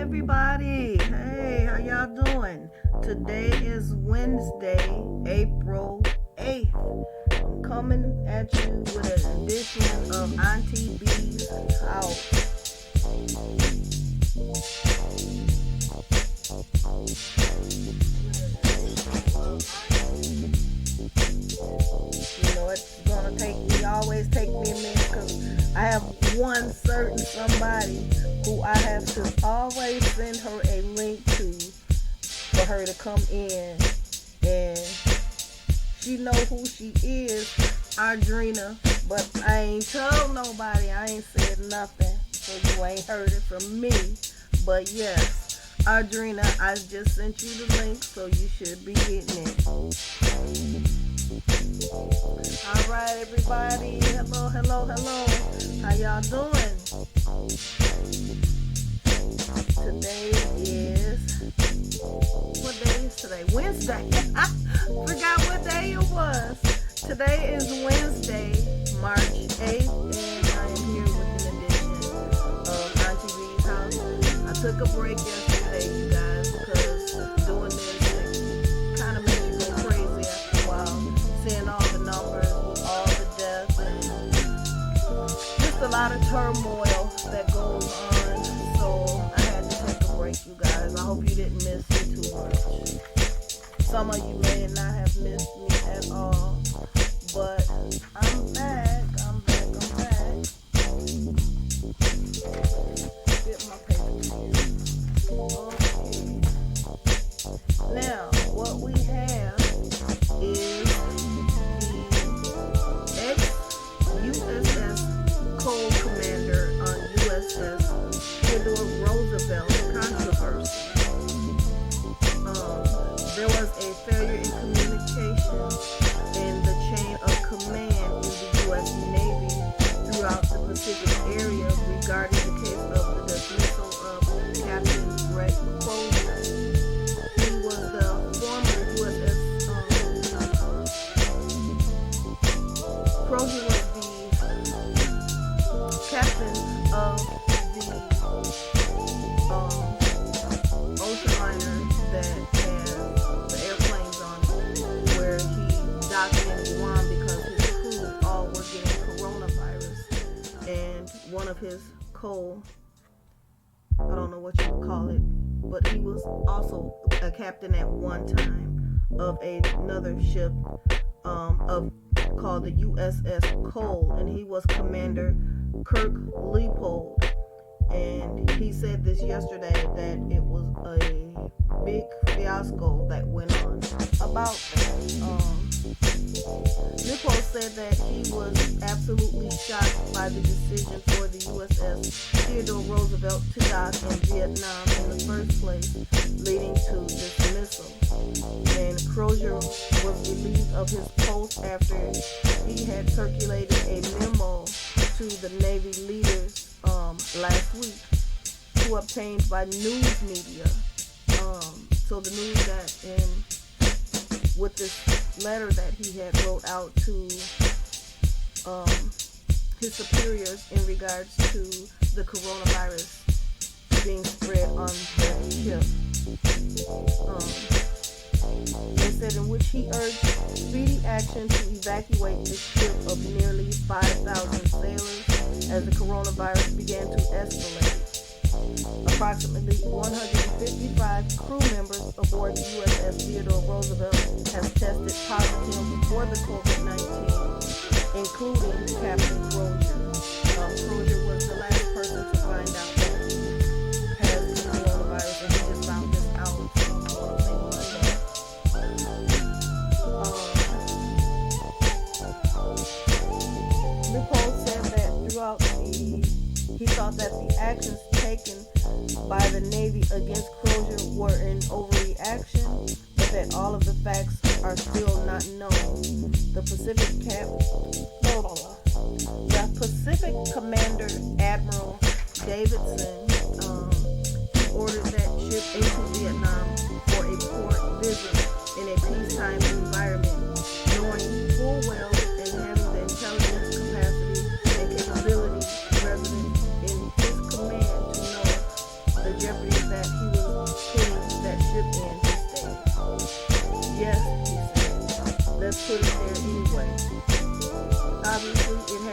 everybody. Hey, how y'all doing? Today is Wednesday, April 8th. I'm coming at you with an edition of Aunty B's House. You know, it's gonna always take me a minute because I have one certain somebody who I have to always send her a link to for her to come in, and she know who she is, Audrina, but I ain't told nobody, I ain't said nothing, so you ain't heard it from me. But yes, Audrina, I just sent you the link, so you should be getting it. Alright everybody, hello. How y'all doing? Today is, what day is today? Wednesday. I forgot what day it was. Today is Wednesday, March 8th, and I am here with an edition of Aunty B's House. I took a break yesterday, you guys, because doing this, it kind of makes you go crazy after a while, seeing all the numbers, all the deaths, and just a lot of turmoil that goes on. So I had to take a break, you guys. I hope you didn't miss me too much. Some of you may not have missed me at all, but I'm back. Get my paper here. Okay. Now, what we have is the ex-USS Cole commander on USS Theodore Roosevelt controversy. There was a failure in communication in the chain of command in the U.S. Navy throughout the Pacific area regarding the case of the dismissal of Captain Brett Crozier. He was the former USS Crozier was the captain of the ocean liner that had the airplanes on it, where he docked in Guam because his crew all were getting coronavirus, and one of his I don't know what you would call it, but he was also a captain at one time of another ship called the USS Cole, and he was Commander Kirk Leopold. And he said this yesterday that it was a big fiasco that went on about that. Leopold said that he was absolutely shocked by the decision for the USS Theodore Roosevelt to dock in Vietnam in the first place, leading to dismissal. And Crozier was relieved of his post after he had circulated a memo to the Navy leaders last week, who obtained by news media. So the news got in with this letter that he had wrote out to his superiors in regards to the coronavirus being spread on the ship. They said in which he urged speedy action to evacuate the ship of nearly 5,000 sailors as the coronavirus began to escalate. Approximately 155 crew members aboard the USS Theodore Roosevelt has tested positive for the COVID-19, including Captain Crozier. Crozier was the last person to find out that he has the coronavirus, and he just found this out Monday. Leopold said that he thought that the actions taken by the Navy against Crozier were an overreaction, but that all of the facts are still not known. The Pacific Commander Admiral Davidson ordered that ship into Vietnam for a port visit in a peacetime environment, knowing full well and having the intelligence capacity and capability resident in his command to know the jeopardy that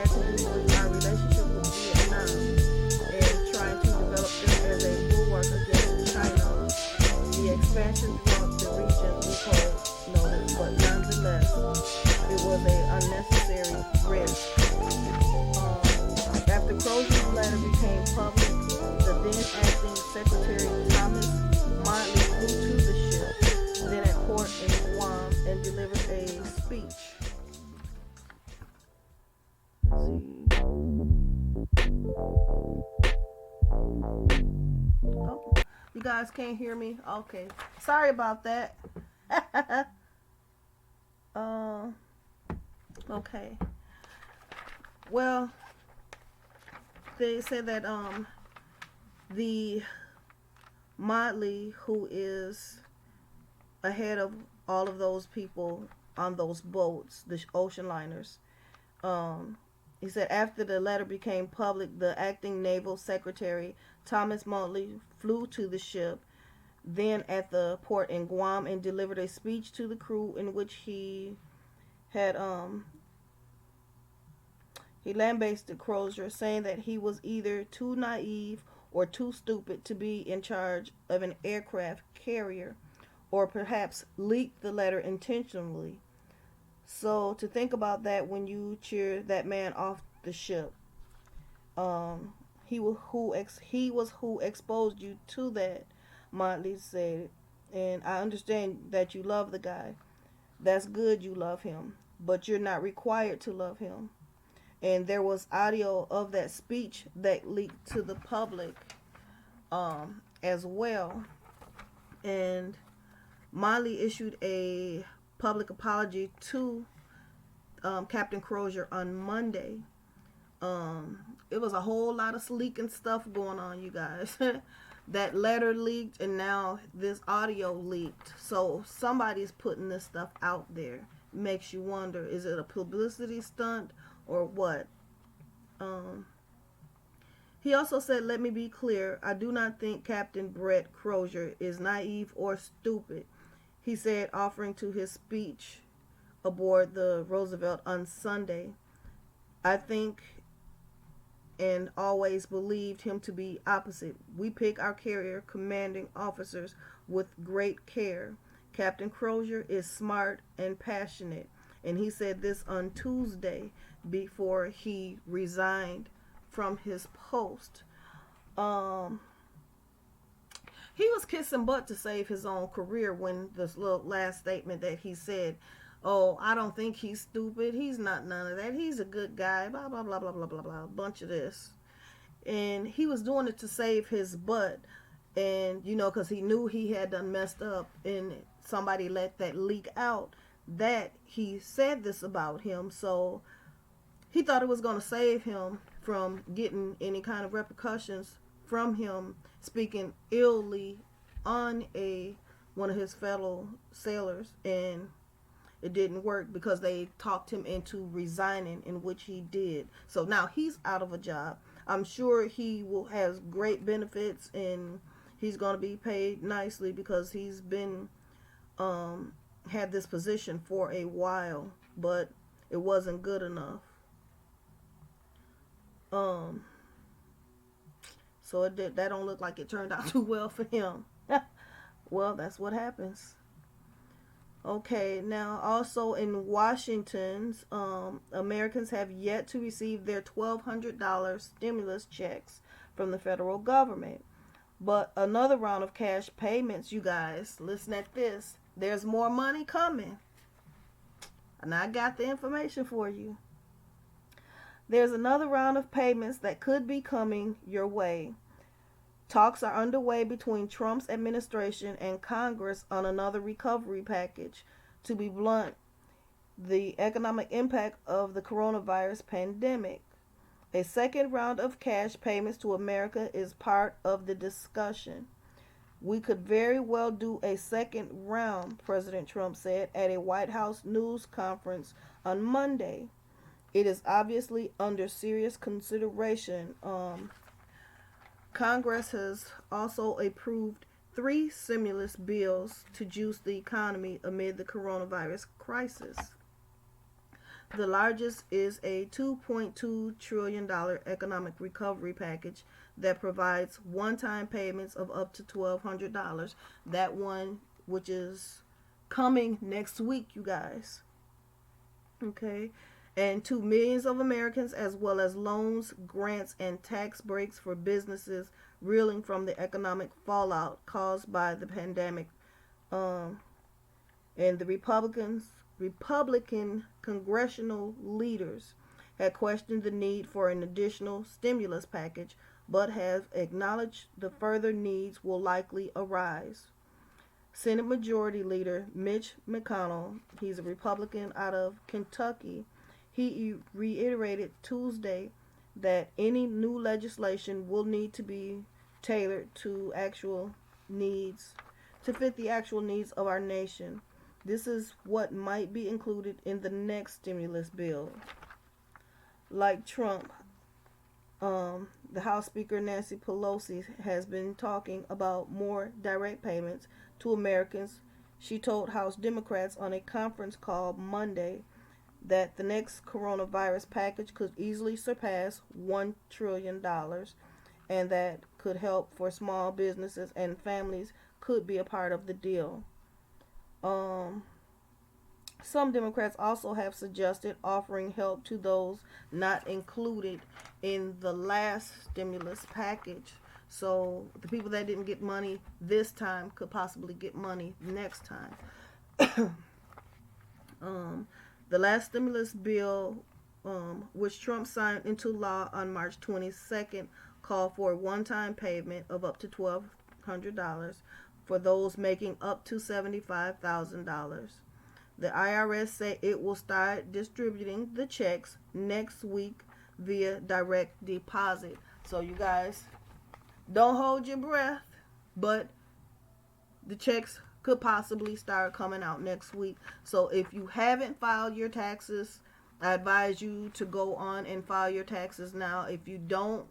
had to do with our relationship with Vietnam and trying to develop them as a bulwark against China. The expansion throughout the region we noted, but nonetheless, it was an unnecessary risk. After Crozier's letter became public, the then acting Secretary Thomas Motley flew to the ship, then at port in Guam, and delivered a speech. Let's see. Oh, you guys can't hear me? Okay. Sorry about that. Okay. Well, they said that the Motley, who is ahead of all of those people on those boats, the ocean liners, he said after the letter became public, the acting naval secretary Thomas Motley flew to the ship, then at the port in Guam, and delivered a speech to the crew in which he had he lambasted Crozier, saying that he was either too naive or too stupid to be in charge of an aircraft carrier, or perhaps leaked the letter intentionally. So to think about that when you cheer that man off the ship, he was who exposed you to that, Motley said. And I understand that you love the guy. That's good, you love him, but you're not required to love him. And there was audio of that speech that leaked to the public as well. And Motley issued a public apology to Captain Crozier on Monday. It was a whole lot of leaking stuff going on, you guys. That letter leaked, and now this audio leaked. So somebody's putting this stuff out there. Makes you wonder, is it a publicity stunt or what? He also said, let me be clear, I do not think Captain Brett Crozier is naive or stupid, he said, offering to his speech aboard the Roosevelt on Sunday. I think and always believed him to be opposite. We pick our carrier commanding officers with great care. Captain Crozier is smart and passionate, and he said this on Tuesday before he resigned from his post. He was kissing butt to save his own career when this little last statement that he said, oh, I don't think he's stupid, he's not none of that, he's a good guy, blah, blah, blah, blah, blah, blah, blah, a bunch of this. And he was doing it to save his butt, and, you know, because he knew he had done messed up, and somebody let that leak out that he said this about him, so he thought it was going to save him from getting any kind of repercussions from him speaking illy on one of his fellow sailors, and it didn't work because they talked him into resigning, in which he did. So now he's out of a job. I'm sure he will has great benefits, and he's going to be paid nicely because he's been had this position for a while, but it wasn't good enough. So that don't look like it turned out too well for him. Well, that's what happens. Okay, now also in Washington, Americans have yet to receive their $1,200 stimulus checks from the federal government. But another round of cash payments, you guys, listen at this. There's more money coming. And I got the information for you. There's another round of payments that could be coming your way. Talks are underway between Trump's administration and Congress on another recovery package to be blunt the economic impact of the coronavirus pandemic. A second round of cash payments to America is part of the discussion. We could very well do a second round, President Trump said at a White House news conference on Monday. It is obviously under serious consideration. Congress has also approved 3 stimulus bills to juice the economy amid the coronavirus crisis. The largest is a $2.2 trillion economic recovery package that provides one-time payments of up to $1,200. That one, which is coming next week, you guys. Okay. And to millions of Americans, as well as loans, grants, and tax breaks for businesses reeling from the economic fallout caused by the pandemic. Um, and the Republican congressional leaders had questioned the need for an additional stimulus package, but have acknowledged the further needs will likely arise. Senate Majority Leader Mitch McConnell, he's a Republican out of Kentucky, he reiterated Tuesday that any new legislation will need to be tailored to actual needs, to fit the actual needs of our nation. This is what might be included in the next stimulus bill. Like Trump, the House Speaker Nancy Pelosi has been talking about more direct payments to Americans. She told House Democrats on a conference call Monday that the next coronavirus package could easily surpass $1 trillion and that could help for small businesses and families could be a part of the deal. Some Democrats also have suggested offering help to those not included in the last stimulus package. So the people that didn't get money this time could possibly get money next time. The last stimulus bill, which Trump signed into law on March 22nd, called for a one-time payment of up to $1,200 for those making up to $75,000. The IRS say it will start distributing the checks next week via direct deposit. So you guys, don't hold your breath, but the checks could possibly start coming out next week. So if you haven't filed your taxes, I advise you to go on and file your taxes now. If you don't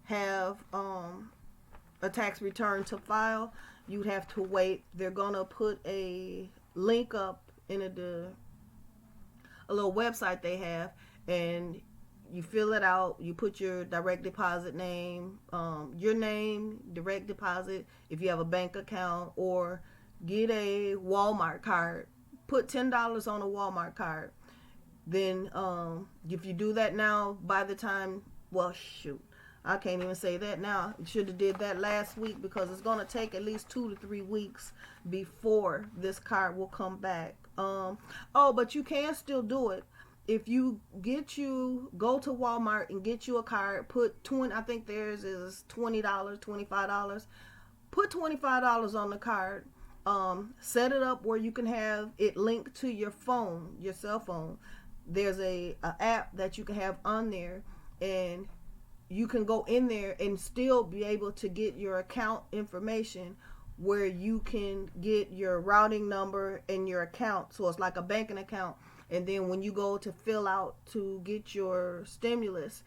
have a tax return to file, you'd have to wait. They're gonna put a link up in a little website they have, and you fill it out. You put your direct deposit name, your name, direct deposit, if you have a bank account, or get a Walmart card. Put $10 on a Walmart card. Then if you do that now, by the time, well, shoot, I can't even say that now. Should have did that last week, because it's going to take at least 2 to 3 weeks before this card will come back. But you can still do it. If you go to Walmart and get you a card, put 20, I think theirs is $20, $25. Put $25 on the card. Set it up where you can have it linked to your phone, your cell phone. There's a app that you can have on there, and you can go in there and still be able to get your account information, where you can get your routing number and your account. So it's like a banking account. And then when you go to fill out to get your stimulus,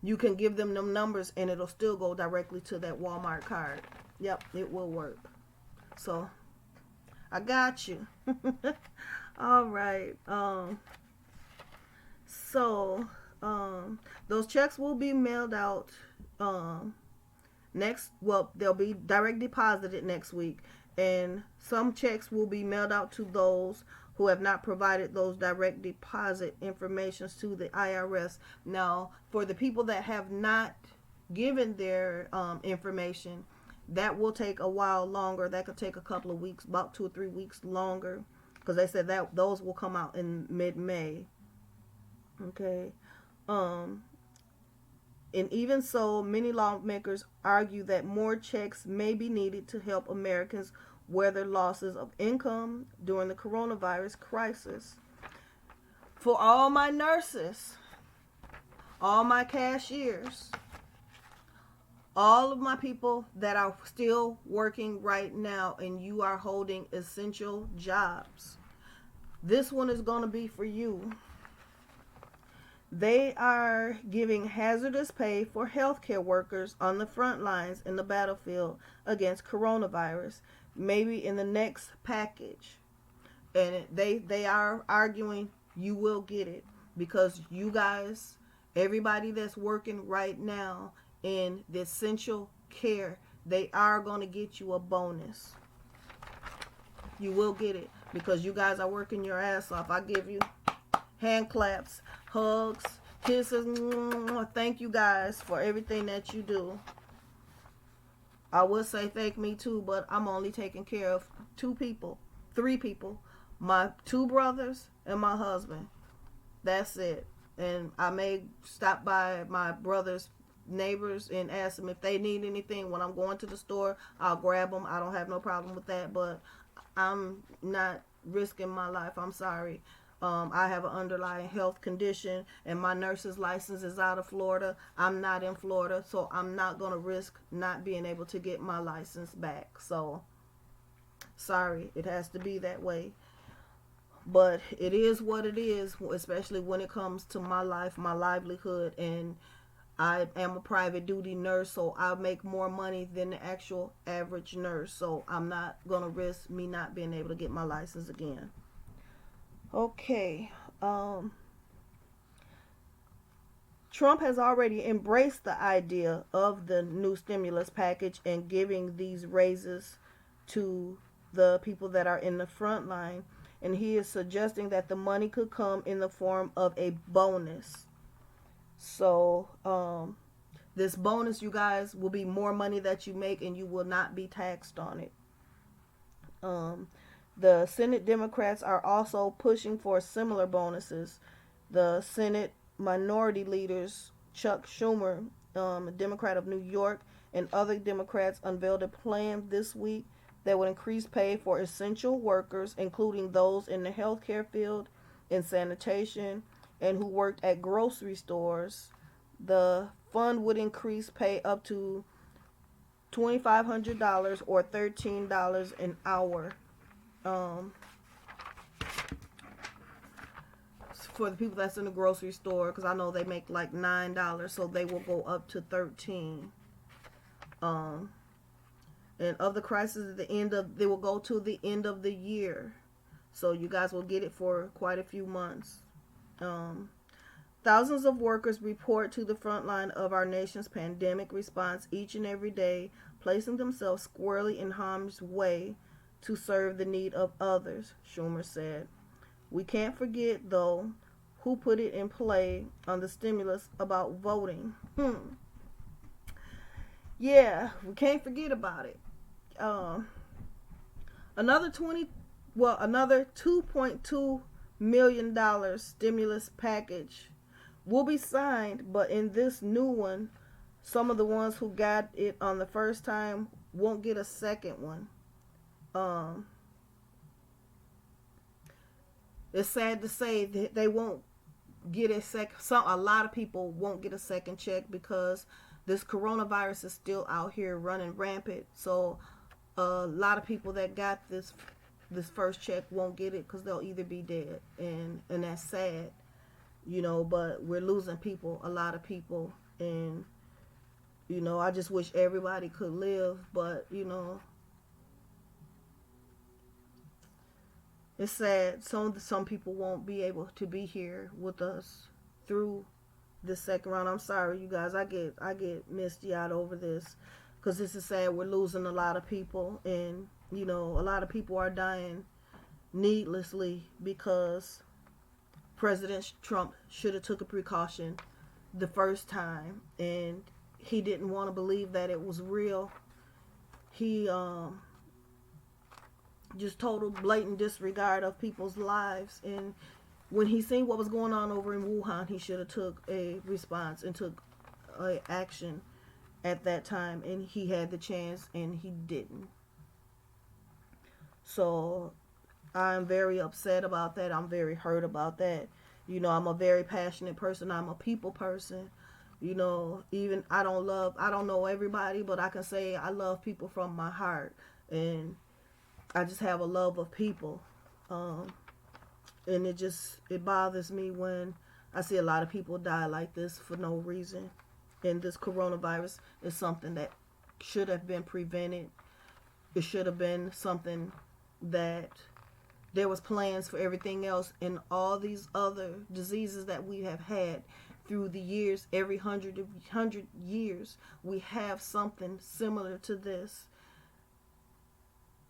you can give them numbers and it'll still go directly to that Walmart card. Yep, it will work. So I got you. All right. Those checks will be mailed out they'll be direct deposited next week, and some checks will be mailed out to those who have not provided those direct deposit informations to the IRS. Now, for the people that have not given their information, that will take a while longer. That could take a couple of weeks, about 2 or 3 weeks longer, because they said that those will come out in mid-May. Okay. And even so, many lawmakers argue that more checks may be needed to help Americans weather losses of income during the coronavirus crisis. For all my nurses, all my cashiers, all of my people that are still working right now, and you are holding essential jobs, this one is going to be for you. They are giving hazardous pay for healthcare workers on the front lines in the battlefield against coronavirus, maybe in the next package. And they are arguing you will get it. because you guys, everybody that's working right now in the essential care, they are going to get you a bonus. You will get it because you guys are working your ass off. I give you hand claps, hugs, kisses. Thank you guys for everything that you do. I would say thank me too, but I'm only taking care of 3 people, my 2 brothers and my husband. That's it. And I may stop by my brother's neighbors and ask them if they need anything. When I'm going to the store, I'll grab them. I don't have no problem with that, but I'm not risking my life. I'm sorry. I have an underlying health condition, and my nurse's license is out of Florida. I'm not in Florida, so I'm not going to risk not being able to get my license back. So, sorry, it has to be that way. But it is what it is, especially when it comes to my life, my livelihood, and I am a private duty nurse, so I make more money than the actual average nurse. So I'm not going to risk me not being able to get my license again. Okay. Trump has already embraced the idea of the new stimulus package and giving these raises to the people that are in the front line. And he is suggesting that the money could come in the form of a bonus. So, this bonus, you guys, will be more money that you make and you will not be taxed on it. The Senate Democrats are also pushing for similar bonuses. The Senate minority leaders, Chuck Schumer, a Democrat of New York, and other Democrats unveiled a plan this week that would increase pay for essential workers, including those in the healthcare field, in sanitation, and who worked at grocery stores. The fund would increase pay up to $2,500 or $13 an hour. For the people that's in the grocery store, because I know they make like $9, so they will go up to $13. And of the crisis at the end of, they will go to the end of the year, so you guys will get it for quite a few months. Thousands of workers report to the front line of our nation's pandemic response each and every day, placing themselves squarely in harm's way to serve the need of others, Schumer said. We can't forget, though, who put it in play on the stimulus about voting. Yeah, we can't forget about it. Another $2.2 million stimulus package will be signed, but in this new one, some of the ones who got it on the first time won't get a second one. It's sad to say that they won't get a second. A lot of people won't get a second check because this coronavirus is still out here running rampant. So a lot of people that got this first check won't get it because they'll either be dead, and that's sad, But we're losing people, a lot of people, and I just wish everybody could live, but it's sad. Some people won't be able to be here with us through this second round. I'm sorry, you guys. I get misty eyed over this because this is sad. We're losing a lot of people, and a lot of people are dying needlessly because President Trump should have took a precaution the first time, and he didn't want to believe that it was real. He just total blatant disregard of people's lives, and when he seen what was going on over in Wuhan, he should have took a response and took action at that time, and he had the chance and he didn't. So I'm very upset about that. I'm very hurt about that. I'm a very passionate person. I'm a people person. Even I don't know everybody, but I can say I love people from my heart, and I just have a love of people. And it bothers me when I see a lot of people die like this for no reason. And this coronavirus is something that should have been prevented. It should have been something that There was plans for everything else, and all these other diseases that we have had through the years. Every hundred years we have something similar to this.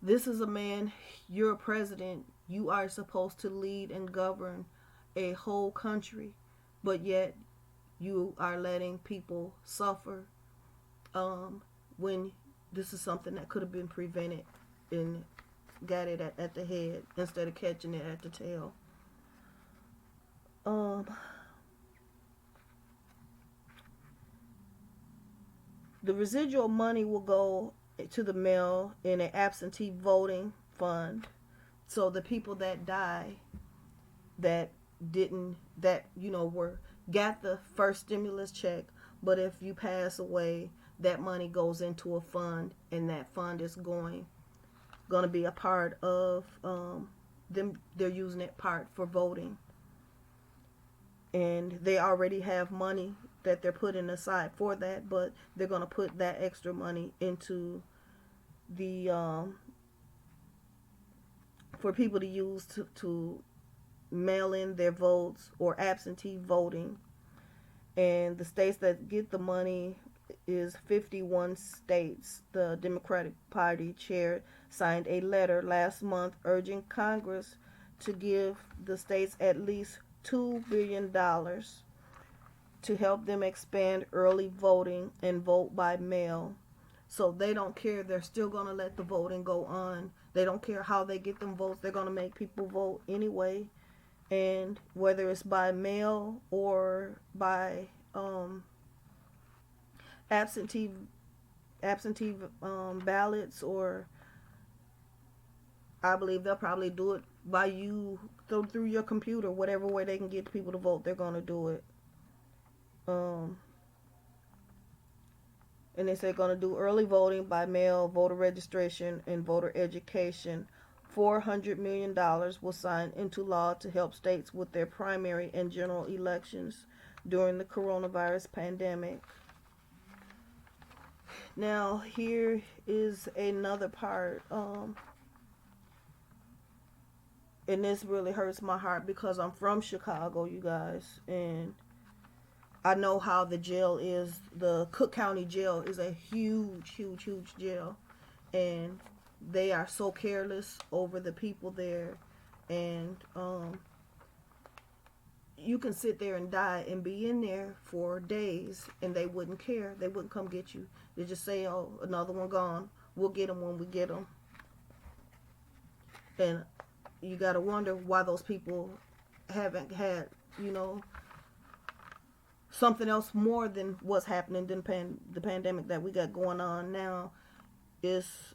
This is a man, you're a president, you are supposed to lead and govern a whole country, but yet you are letting people suffer, when this is something that could have been prevented and got it at the head instead of catching it at the tail. Um, the residual money will go to the mail in an absentee voting fund. So the people that die, that didn't, that were, got the first stimulus check, but if you pass away, that money goes into a fund, and that fund is going to be a part of, them. They're using it part for voting, and they already have money that they're putting aside for that, but they're going to put that extra money into the, for people to use to mail in their votes or absentee voting. And the states that get the money is 51 states. The Democratic Party chair signed a letter last month urging Congress to give the states at least $2 billion to help them expand early voting and vote by mail. So they don't care. They're still going to let the voting go on. They don't care how they get them votes. They're going to make people vote anyway. And whether it's by mail or by absentee ballots, or I believe they'll probably do it by you through your computer. Whatever way they can get people to vote, they're going to do it. And they say going to do early voting by mail, voter registration, and voter education. $400 million was signed into law to help states with their primary and general elections during the coronavirus pandemic. Now, here is another part, and this really hurts my heart because I'm from Chicago, you guys, and I know how the jail is. The Cook County Jail is a huge, huge, huge jail, and they are so careless over the people there, and you can sit there and die and be in there for days, and they wouldn't care. They wouldn't come get you. They just say, "Oh, another one gone. We'll get them when we get them." And you got to wonder why those people haven't had, something else more than what's happening than the pandemic that we got going on now. Is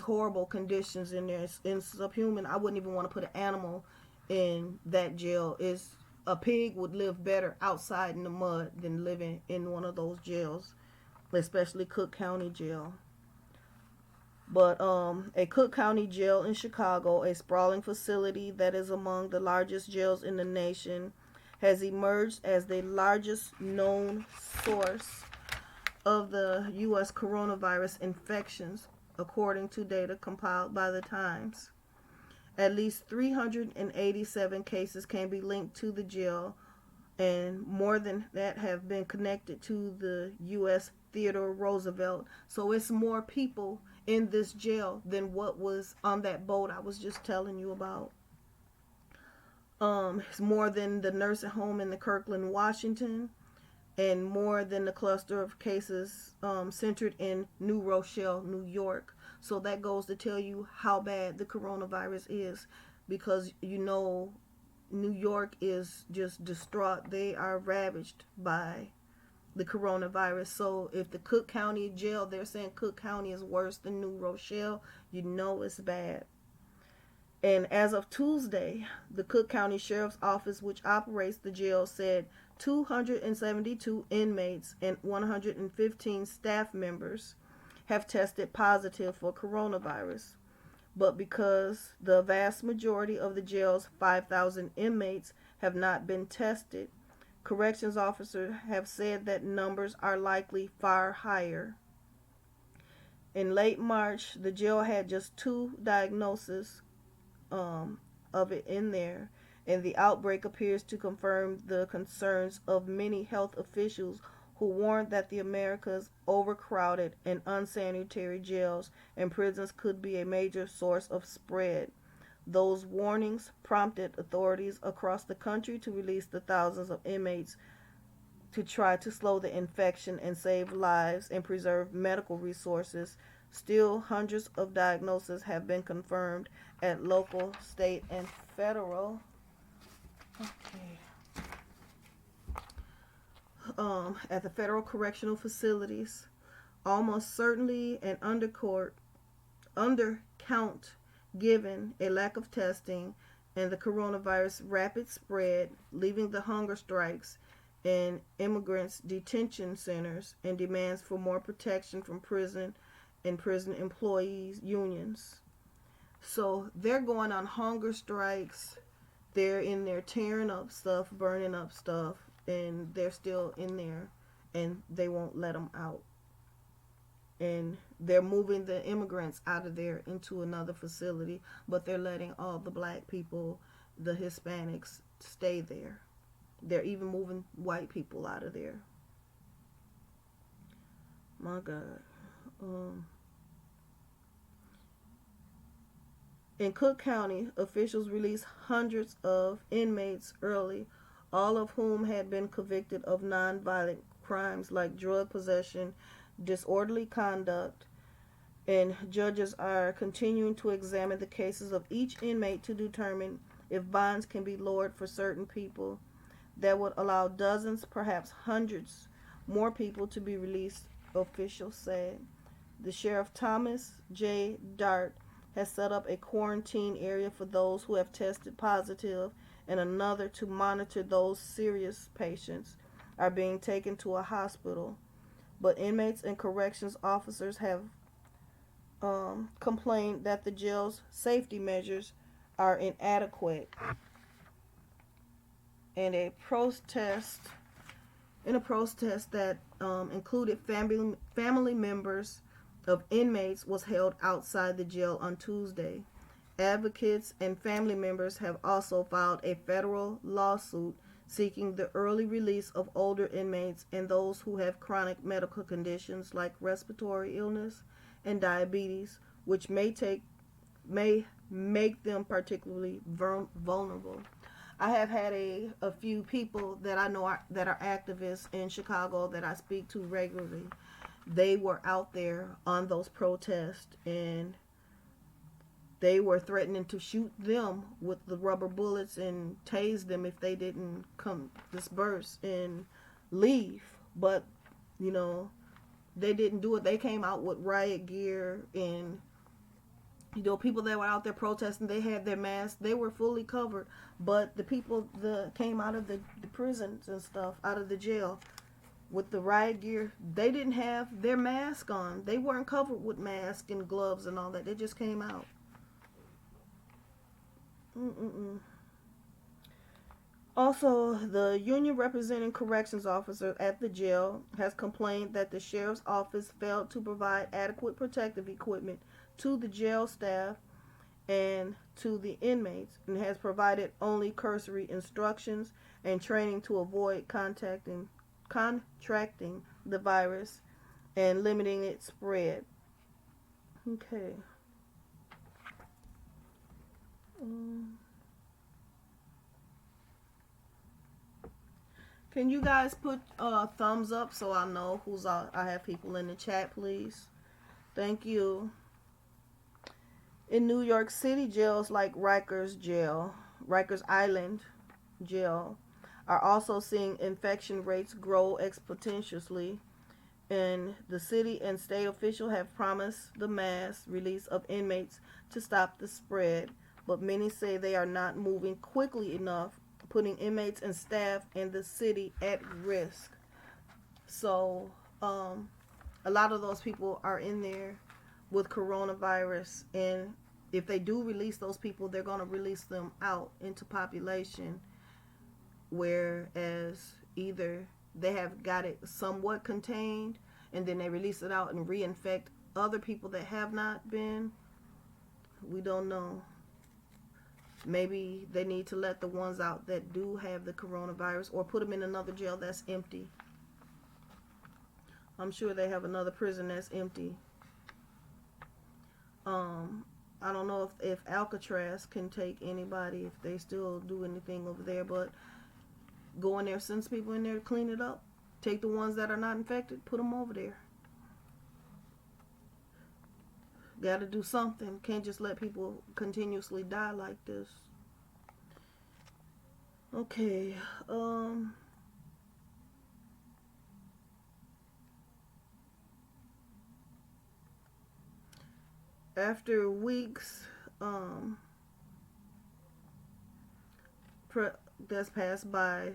horrible conditions in there. It's subhuman. I wouldn't even want to put an animal in that jail. A pig would live better outside in the mud than living in one of those jails, especially Cook County Jail. But a Cook County Jail in Chicago, a sprawling facility that is among the largest jails in the nation, has emerged as the largest known source of the U.S. coronavirus infections, according to data compiled by the Times. At least 387 cases can be linked to the jail, and more than that have been connected to the U.S. Theodore Roosevelt. So it's more people in this jail than what was on that boat I was just telling you about. It's more than the nursing home in the Kirkland, Washington, and more than the cluster of cases centered in New Rochelle, New York. So that goes to tell you how bad the coronavirus is, because New York is just distraught. They are ravaged by the coronavirus. So if the Cook County Jail, they're saying Cook County is worse than New Rochelle, it's bad. And as of Tuesday, the Cook County Sheriff's Office, which operates the jail, said 272 inmates and 115 staff members have tested positive for coronavirus. But because the vast majority of the jail's 5,000 inmates have not been tested, corrections officers have said that numbers are likely far higher. In late March, the jail had just 2 diagnoses of it in there. And the outbreak appears to confirm the concerns of many health officials who warned that the America's overcrowded and unsanitary jails and prisons could be a major source of spread. Those warnings prompted authorities across the country to release the thousands of inmates to try to slow the infection and save lives and preserve medical resources. Still, hundreds of diagnoses have been confirmed at local, state, and federal. Okay. At the federal correctional facilities, almost certainly an undercount given a lack of testing and the coronavirus rapid spread, leaving the hunger strikes in immigrants' detention centers and demands for more protection from prison and prison employees unions. So they're going on hunger strikes. They're in there tearing up stuff, burning up stuff, and they're still in there, and they won't let them out. And they're moving the immigrants out of there into another facility, but they're letting all the black people, the Hispanics, stay there. They're even moving white people out of there. My God. In Cook County, officials released hundreds of inmates early, all of whom had been convicted of nonviolent crimes like drug possession, disorderly conduct, and judges are continuing to examine the cases of each inmate to determine if bonds can be lowered for certain people. That would allow dozens, perhaps hundreds, more people to be released, officials said. The Sheriff Thomas J. Dart has set up a quarantine area for those who have tested positive and another to monitor those serious patients are being taken to a hospital. But inmates and corrections officers have complained that the jail's safety measures are inadequate. And a protest that included family members of inmates was held outside the jail on Tuesday. Advocates and family members have also filed a federal lawsuit seeking the early release of older inmates and those who have chronic medical conditions like respiratory illness and diabetes, which may make them particularly vulnerable. I have had a few people that I know that are activists in Chicago that I speak to regularly. They were out there on those protests, and they were threatening to shoot them with the rubber bullets and tase them if they didn't come disperse and leave. But, they didn't do it. They came out with riot gear, and people that were out there protesting, they had their masks. They were fully covered. But the people that came out of the prisons and stuff, out of the jail, with the riot gear, they didn't have their mask on. They weren't covered with masks and gloves and all that. They just came out. Also, the union representing corrections officers at the jail has complained that the sheriff's office failed to provide adequate protective equipment to the jail staff and to the inmates, and has provided only cursory instructions and training to avoid contracting the virus and limiting its spread. Okay. Can you guys put thumbs up so I know who's I have people in the chat, please? Thank you. In New York City, jails like Rikers Island Jail, are also seeing infection rates grow exponentially. And the city and state officials have promised the mass release of inmates to stop the spread, but many say they are not moving quickly enough, putting inmates and staff in the city at risk. So, a lot of those people are in there with coronavirus, and if they do release those people, they're going to release them out into population, whereas either they have got it somewhat contained and then they release it out and reinfect other people that have not been. We don't know. Maybe they need to let the ones out that do have the coronavirus, or put them in another jail that's empty. I'm sure they have another prison that's empty. I don't know if Alcatraz can take anybody, if they still do anything over there, but go in there, send people in there to clean it up. Take the ones that are not infected, put them over there. Got to do something. Can't just let people continuously die like this. Okay. After weeks that's passed by,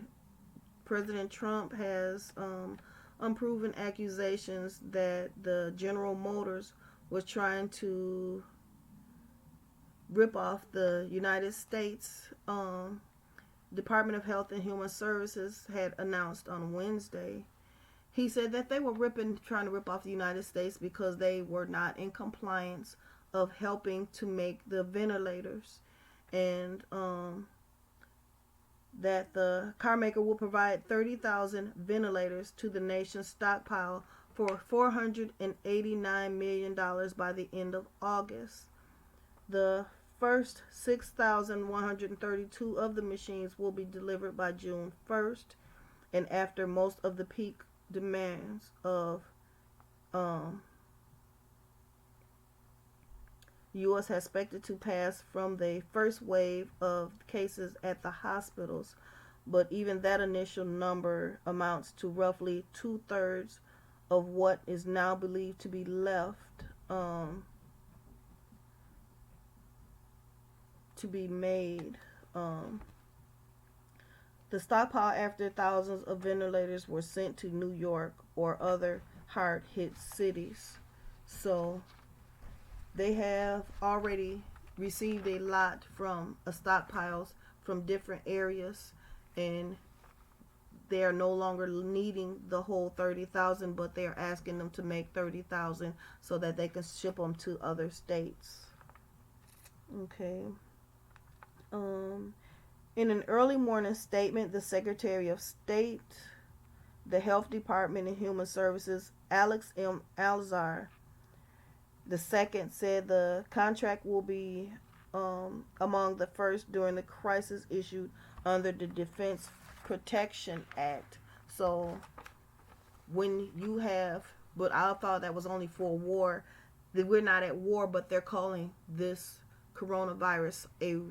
President Trump has unproven accusations that the General Motors was trying to rip off the United States. Department of Health and Human Services had announced on Wednesday. He said that they were trying to rip off the United States because they were not in compliance of helping to make the ventilators, and that the car maker will provide 30,000 ventilators to the nation's stockpile for $489 million by the end of August. The first 6,132 of the machines will be delivered by June 1st, and after most of the peak demands of U.S. has expected to pass from the first wave of cases at the hospitals, but even that initial number amounts to roughly 2/3 of what is now believed to be left to be made. The stockpile after thousands of ventilators were sent to New York or other hard-hit cities. So they have already received a lot from stockpiles from different areas, and they are no longer needing the whole 30,000, but they are asking them to make 30,000 so that they can ship them to other states. Okay. In an early morning statement, the Secretary of State, the Health Department and Human Services, Alex M. Alzar II, said the contract will be among the first during the crisis issued under the Defense Protection Act. So when you have, but I thought that was only for war, that we're not at war, but they're calling this coronavirus a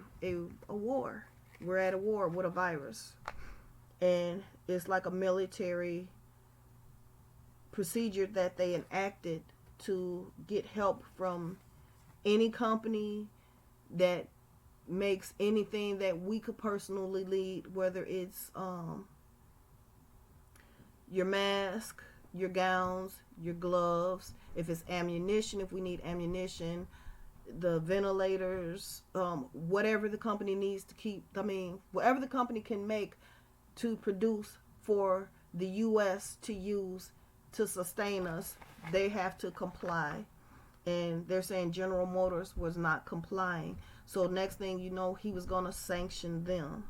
war. We're at a war with a virus, and it's like a military procedure that they enacted to get help from any company that makes anything that we could personally need, whether it's your mask, your gowns, your gloves, if it's ammunition, if we need ammunition, the ventilators, whatever the company needs to keep, whatever the company can make to produce for the U.S. to use to sustain us, they have to comply. And they're saying General Motors was not complying. So next thing you know, he was going to sanction them.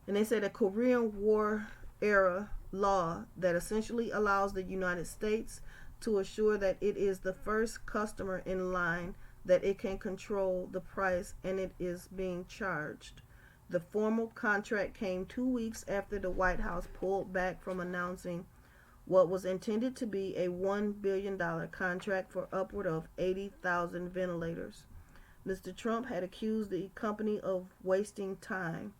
And they said a Korean War era law that essentially allows the United States to assure that it is the first customer in line, that it can control the price and it is being charged. The formal contract came 2 weeks after the White House pulled back from announcing what was intended to be a $1 billion contract for upward of 80,000 ventilators. Mr. Trump had accused the company of wasting time,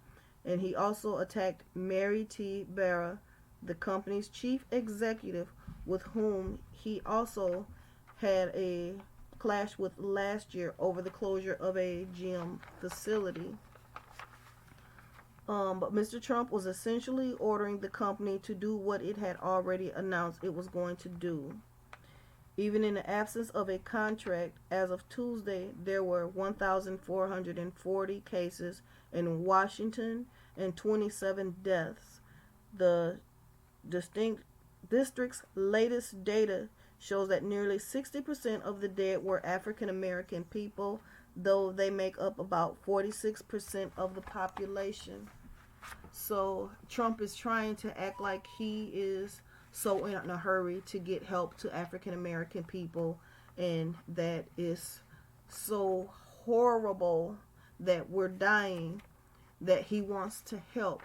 and he also attacked Mary T. Barra, the company's chief executive, with whom he also had a clash with last year over the closure of a GM facility. But Mr. Trump was essentially ordering the company to do what it had already announced it was going to do. Even in the absence of a contract, as of Tuesday, there were 1,440 cases in Washington and 27 deaths. The district's latest data shows that nearly 60% of the dead were African American people, though they make up about 46% of the population. So Trump is trying to act like he is so in a hurry to get help to African American people, and that is so horrible that we're dying, that he wants to help.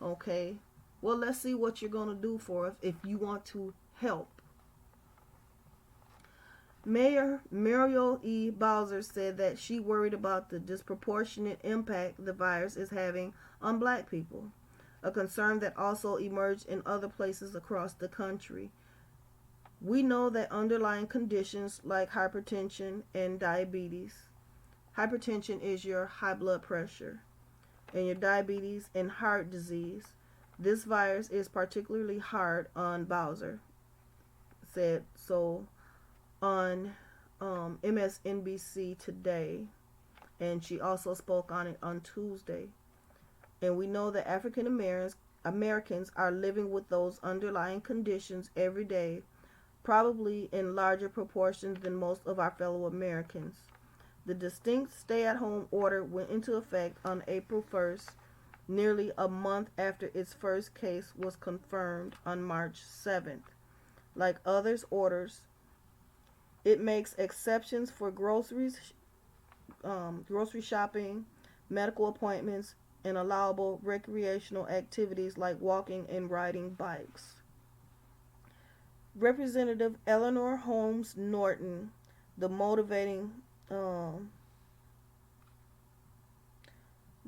Okay, well, let's see what you're going to do for us if you want to help. Mayor Muriel E. Bowser said that she worried about the disproportionate impact the virus is having on black people, a concern that also emerged in other places across the country. We know that underlying conditions like hypertension and diabetes, hypertension is your high blood pressure, and your diabetes and heart disease, this virus is particularly hard on, Bowser said so on MSNBC today, and she also spoke on it on Tuesday. And we know that African Americans are living with those underlying conditions every day, probably in larger proportions than most of our fellow Americans. The distinct stay-at-home order went into effect on April 1st, nearly a month after its first case was confirmed on March 7th. Like others' orders, it makes exceptions for grocery shopping, medical appointments, and allowable recreational activities like walking and riding bikes. Representative Eleanor Holmes Norton, the motivating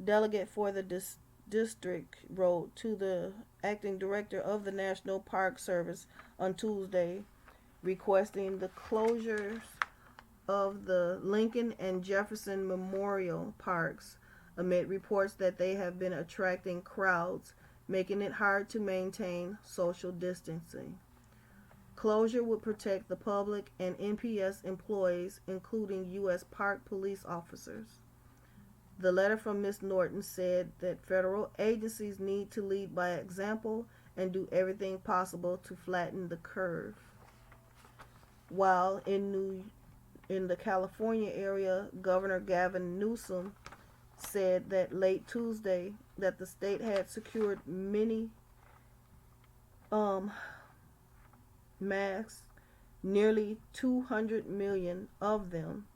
delegate for the district, wrote to the acting director of the National Park Service on Tuesday, requesting the closures of the Lincoln and Jefferson Memorial Parks amid reports that they have been attracting crowds, making it hard to maintain social distancing. Closure would protect the public and NPS employees, including U.S. Park Police officers. The letter from Ms. Norton said that federal agencies need to lead by example and do everything possible to flatten the curve. While in the California area, Governor Gavin Newsom said that late Tuesday that the state had secured many masks, nearly 200 million of them,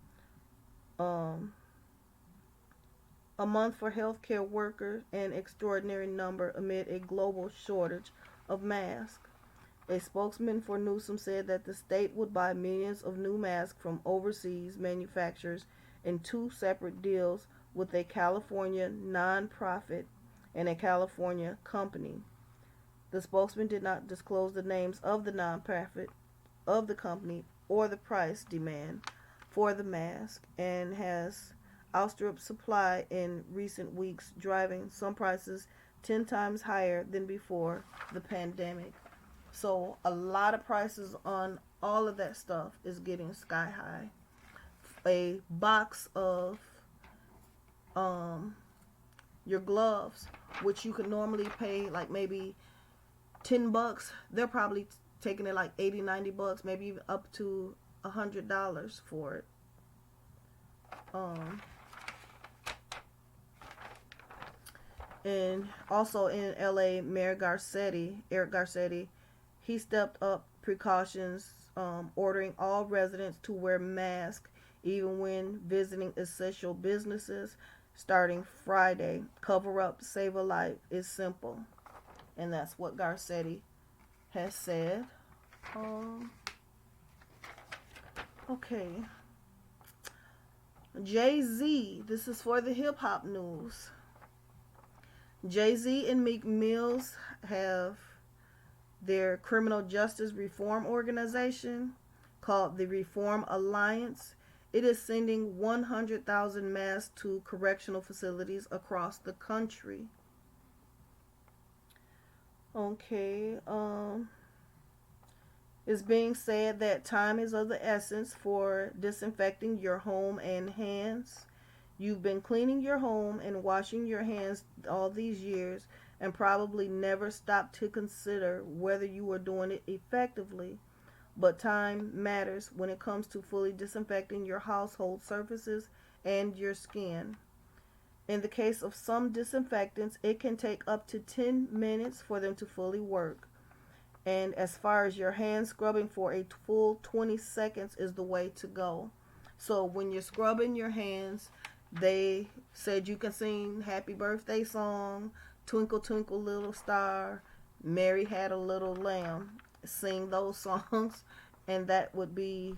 a month for healthcare workers, an extraordinary number amid a global shortage of masks. A spokesman for Newsom said that the state would buy millions of new masks from overseas manufacturers in two separate deals with a California nonprofit and a California company. The spokesman did not disclose the names of the nonprofit, of the company, or the price demand for the mask, and has outstripped supply in recent weeks, driving some prices 10 times higher than before the pandemic. So a lot of prices on all of that stuff is getting sky high. A box of your gloves, which you could normally pay like maybe $10, they're probably taking it like $80-$90, maybe even up to $100 for it. And also in LA, Mayor Eric Garcetti, he stepped up precautions, ordering all residents to wear masks even when visiting essential businesses starting Friday. Cover up, save a life is simple. And that's what Garcetti has said. Okay. Jay-Z, this is for the hip-hop news. Jay-Z and Meek Mills have their criminal justice reform organization called the Reform Alliance. It is sending 100,000 masks to correctional facilities across the country. Okay, it's being said that time is of the essence for disinfecting your home and hands. You've been cleaning your home and washing your hands all these years and probably never stopped to consider whether you were doing it effectively. But time matters when it comes to fully disinfecting your household surfaces and your skin. In the case of some disinfectants, it can take up to 10 minutes for them to fully work. And as far as your hand scrubbing, for a full 20 seconds is the way to go. So when you're scrubbing your hands, they said you can sing happy birthday song, twinkle twinkle little star, Mary had a little lamb. Sing those songs, and that would be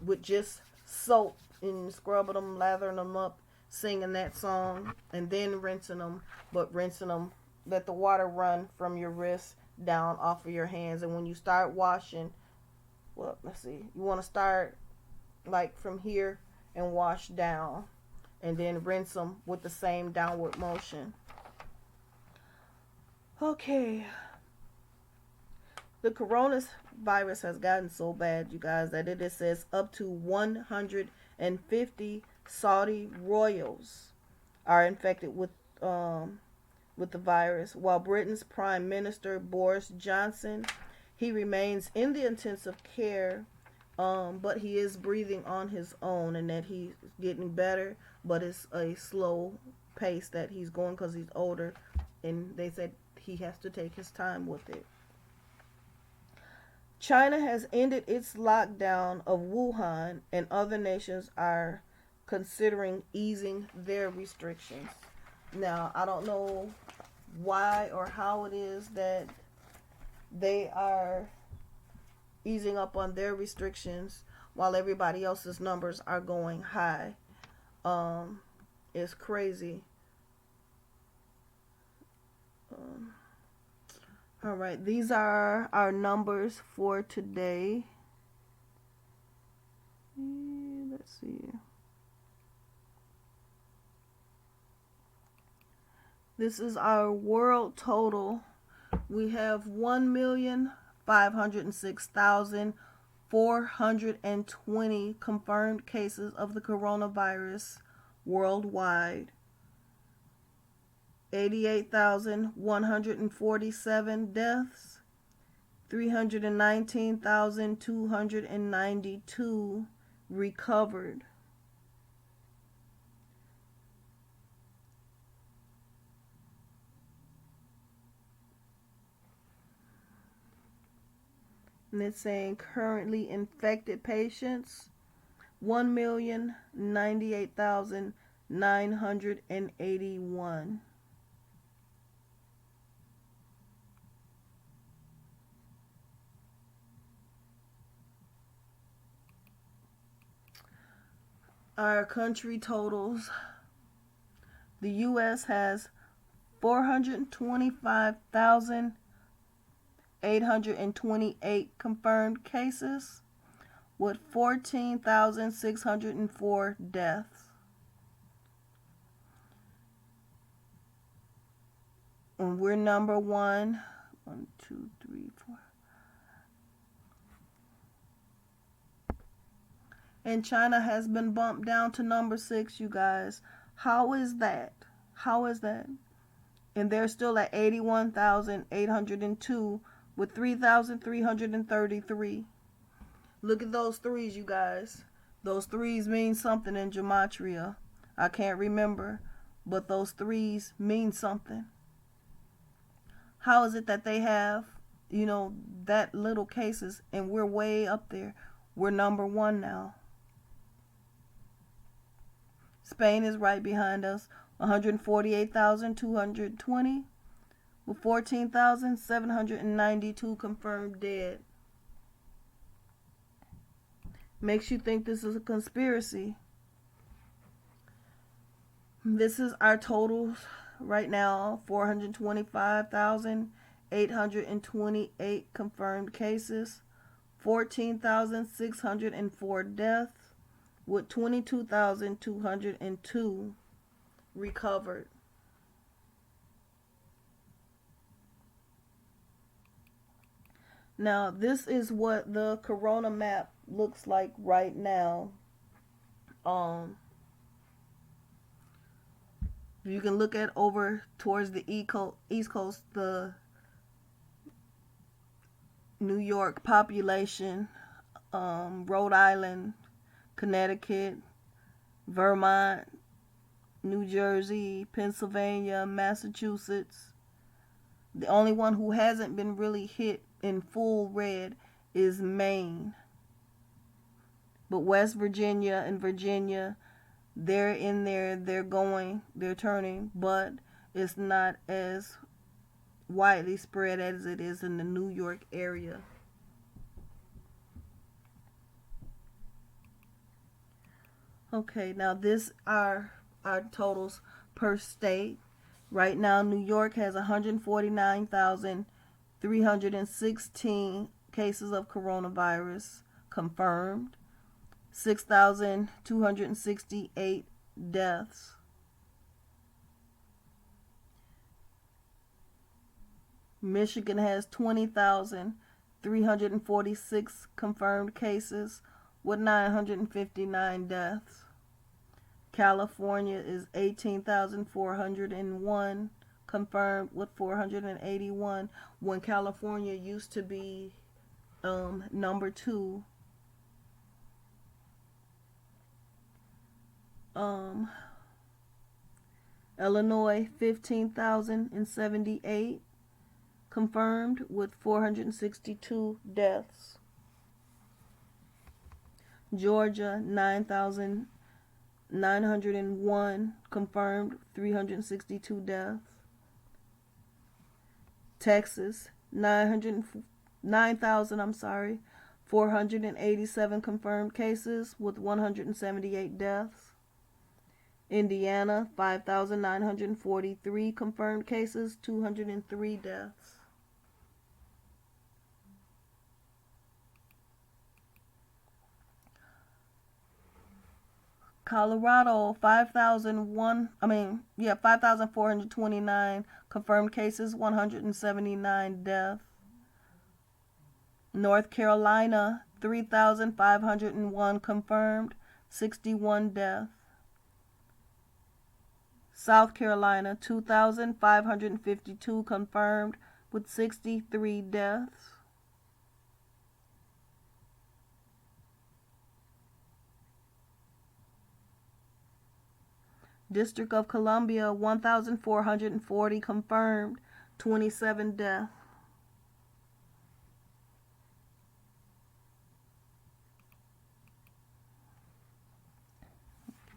with just soap and scrubbing them, lathering them up, singing that song, and then rinsing them. But rinsing them, let the water run from your wrist down off of your hands. And when you start washing, well, let's see, you want to start like from here and wash down, and then rinse them with the same downward motion. Okay. The coronavirus has gotten so bad, you guys, that it says up to 150 Saudi royals are infected with the virus, while Britain's Prime Minister Boris Johnson, he remains in the intensive care, but he is breathing on his own, and that he's getting better, but it's a slow pace that he's going because he's older, and they said he has to take his time with it. China has ended its lockdown of Wuhan, and other nations are considering easing their restrictions. Now, I don't know why or how it is that they are easing up on their restrictions while everybody else's numbers are going high. It's crazy. All right, these are our numbers for today. Let's see. This is our world total. We have 1,506,420 confirmed cases of the coronavirus worldwide. 88,147 deaths, 319,292 recovered. And it's saying currently infected patients, 1,098,981. Our country totals. The U.S. has 425,828 confirmed cases with 14,604 deaths. And we're number one. 1, 2, 3, 4. And China has been bumped down to number 6, you guys. How is that? How is that? And they're still at 81,802 with 3,333. Look at those threes, you guys. Those threes mean something in gematria. I can't remember, but those threes mean something. How is it that they have, that little cases, and we're way up there? We're number 1 now. Spain is right behind us, 148,220 with 14,792 confirmed dead. Makes you think this is a conspiracy. This is our totals right now: 425,828 confirmed cases, 14,604 deaths, with 22,202 recovered. Now, this is what the corona map looks like right now. You can look at over towards the East Coast, the New York population, Rhode Island, Connecticut, Vermont, New Jersey, Pennsylvania, Massachusetts. The only one who hasn't been really hit in full red is Maine. But West Virginia and Virginia, they're in there, they're turning, but it's not as widely spread as it is in the New York area. Okay, now this are our totals per state. Right now, New York has 149,316 cases of coronavirus confirmed, 6,268 deaths. Michigan has 20,346 confirmed cases with 959 deaths. California is 18,401 confirmed with 481, when California used to be number 2. Illinois 15,078 confirmed with 462 deaths. Georgia 9,901 confirmed, 362 deaths. Texas 9,000 487 confirmed cases with 178 deaths. Indiana 5,943 confirmed cases, 203 deaths. Colorado 5,429 confirmed cases, 179 deaths. North Carolina 3,501 confirmed, 61 deaths. South Carolina 2,552 confirmed with 63 deaths. District of Columbia 1,440 confirmed, 27 deaths.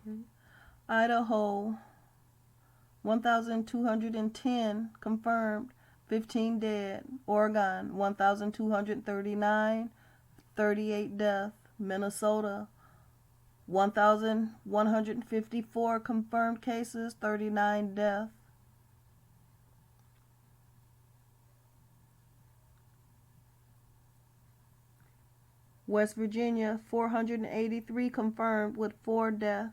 Okay. Idaho 1,210 confirmed, 15 dead. Oregon 1,239, 38 deaths. Minnesota 1,154 confirmed cases, 39 deaths. West Virginia 483 confirmed with 4 deaths.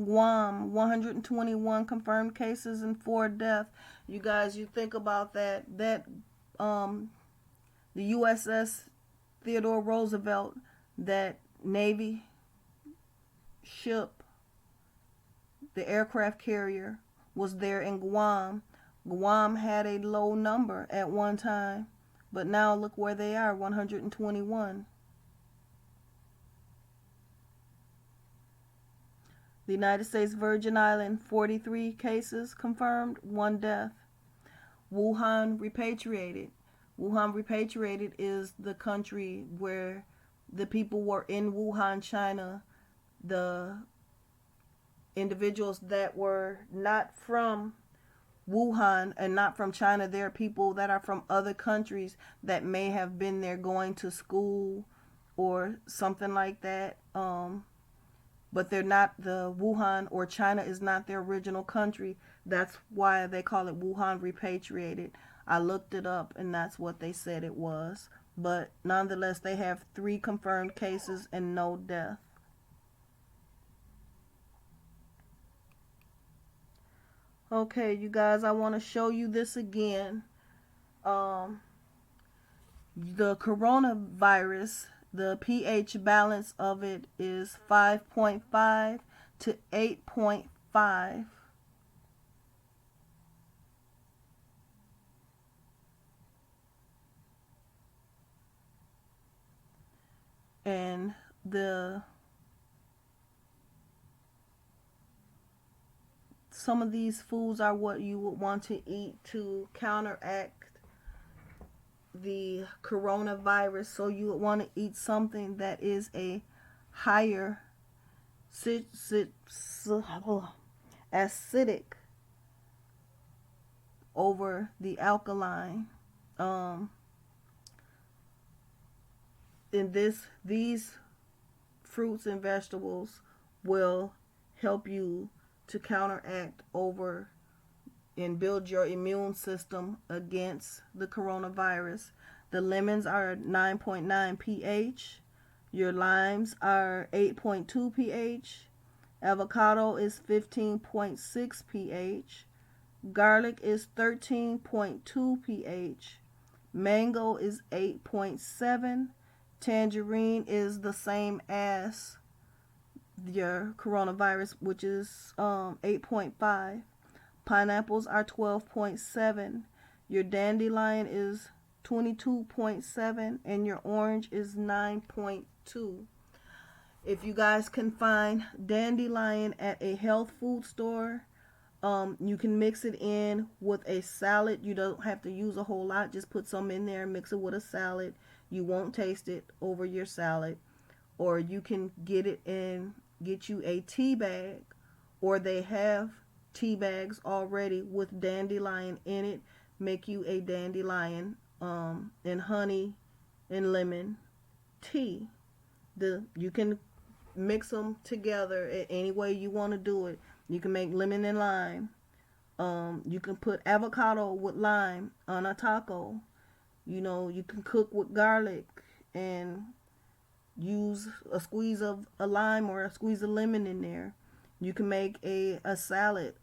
Guam 121 confirmed cases and 4 deaths. You guys, you think about that the USS Theodore Roosevelt, that Navy ship, the aircraft carrier, was there in Guam. Guam had a low number at one time, but now look where they are, 121. The United States Virgin Islands, 43 cases confirmed, 1 death. Wuhan repatriated. Wuhan repatriated is the country where the people were in Wuhan, China. The individuals that were not from Wuhan and not from China, there are people that are from other countries that may have been there going to school or something like that. But they're not, the Wuhan or China is not their original country. That's why they call it Wuhan repatriated. I looked it up and that's what they said it was. But nonetheless, they have 3 confirmed cases and no death. Okay, you guys, I want to show you this again. The coronavirus The pH balance of it is 5.5 to 8.5. And the some of these foods are what you would want to eat to counteract the coronavirus. So you would want to eat something that is a higher acidic over the alkaline. In these fruits and vegetables will help you to counteract over and build your immune system against the coronavirus. The lemons are 9.9 pH. Your limes are 8.2 pH. Avocado is 15.6 pH. Garlic is 13.2 pH. Mango is 8.7. Tangerine is the same as your coronavirus, which is 8.5. Pineapples are 12.7. Your dandelion is 22.7, and your orange is 9.2. If you guys can find dandelion at a health food store, you can mix it in with a salad. You don't have to use a whole lot. Just put some in there and mix it with a salad. You won't taste it over your salad. Or you can get it and get you a tea bag, or they have tea bags already with dandelion in it. Make you a dandelion and honey and lemon tea. You can mix them together any way you want to do it. You can make lemon and lime. You can put avocado with lime on a taco. You can cook with garlic and use a squeeze of a lime or a squeeze of lemon in there. You can make a salad,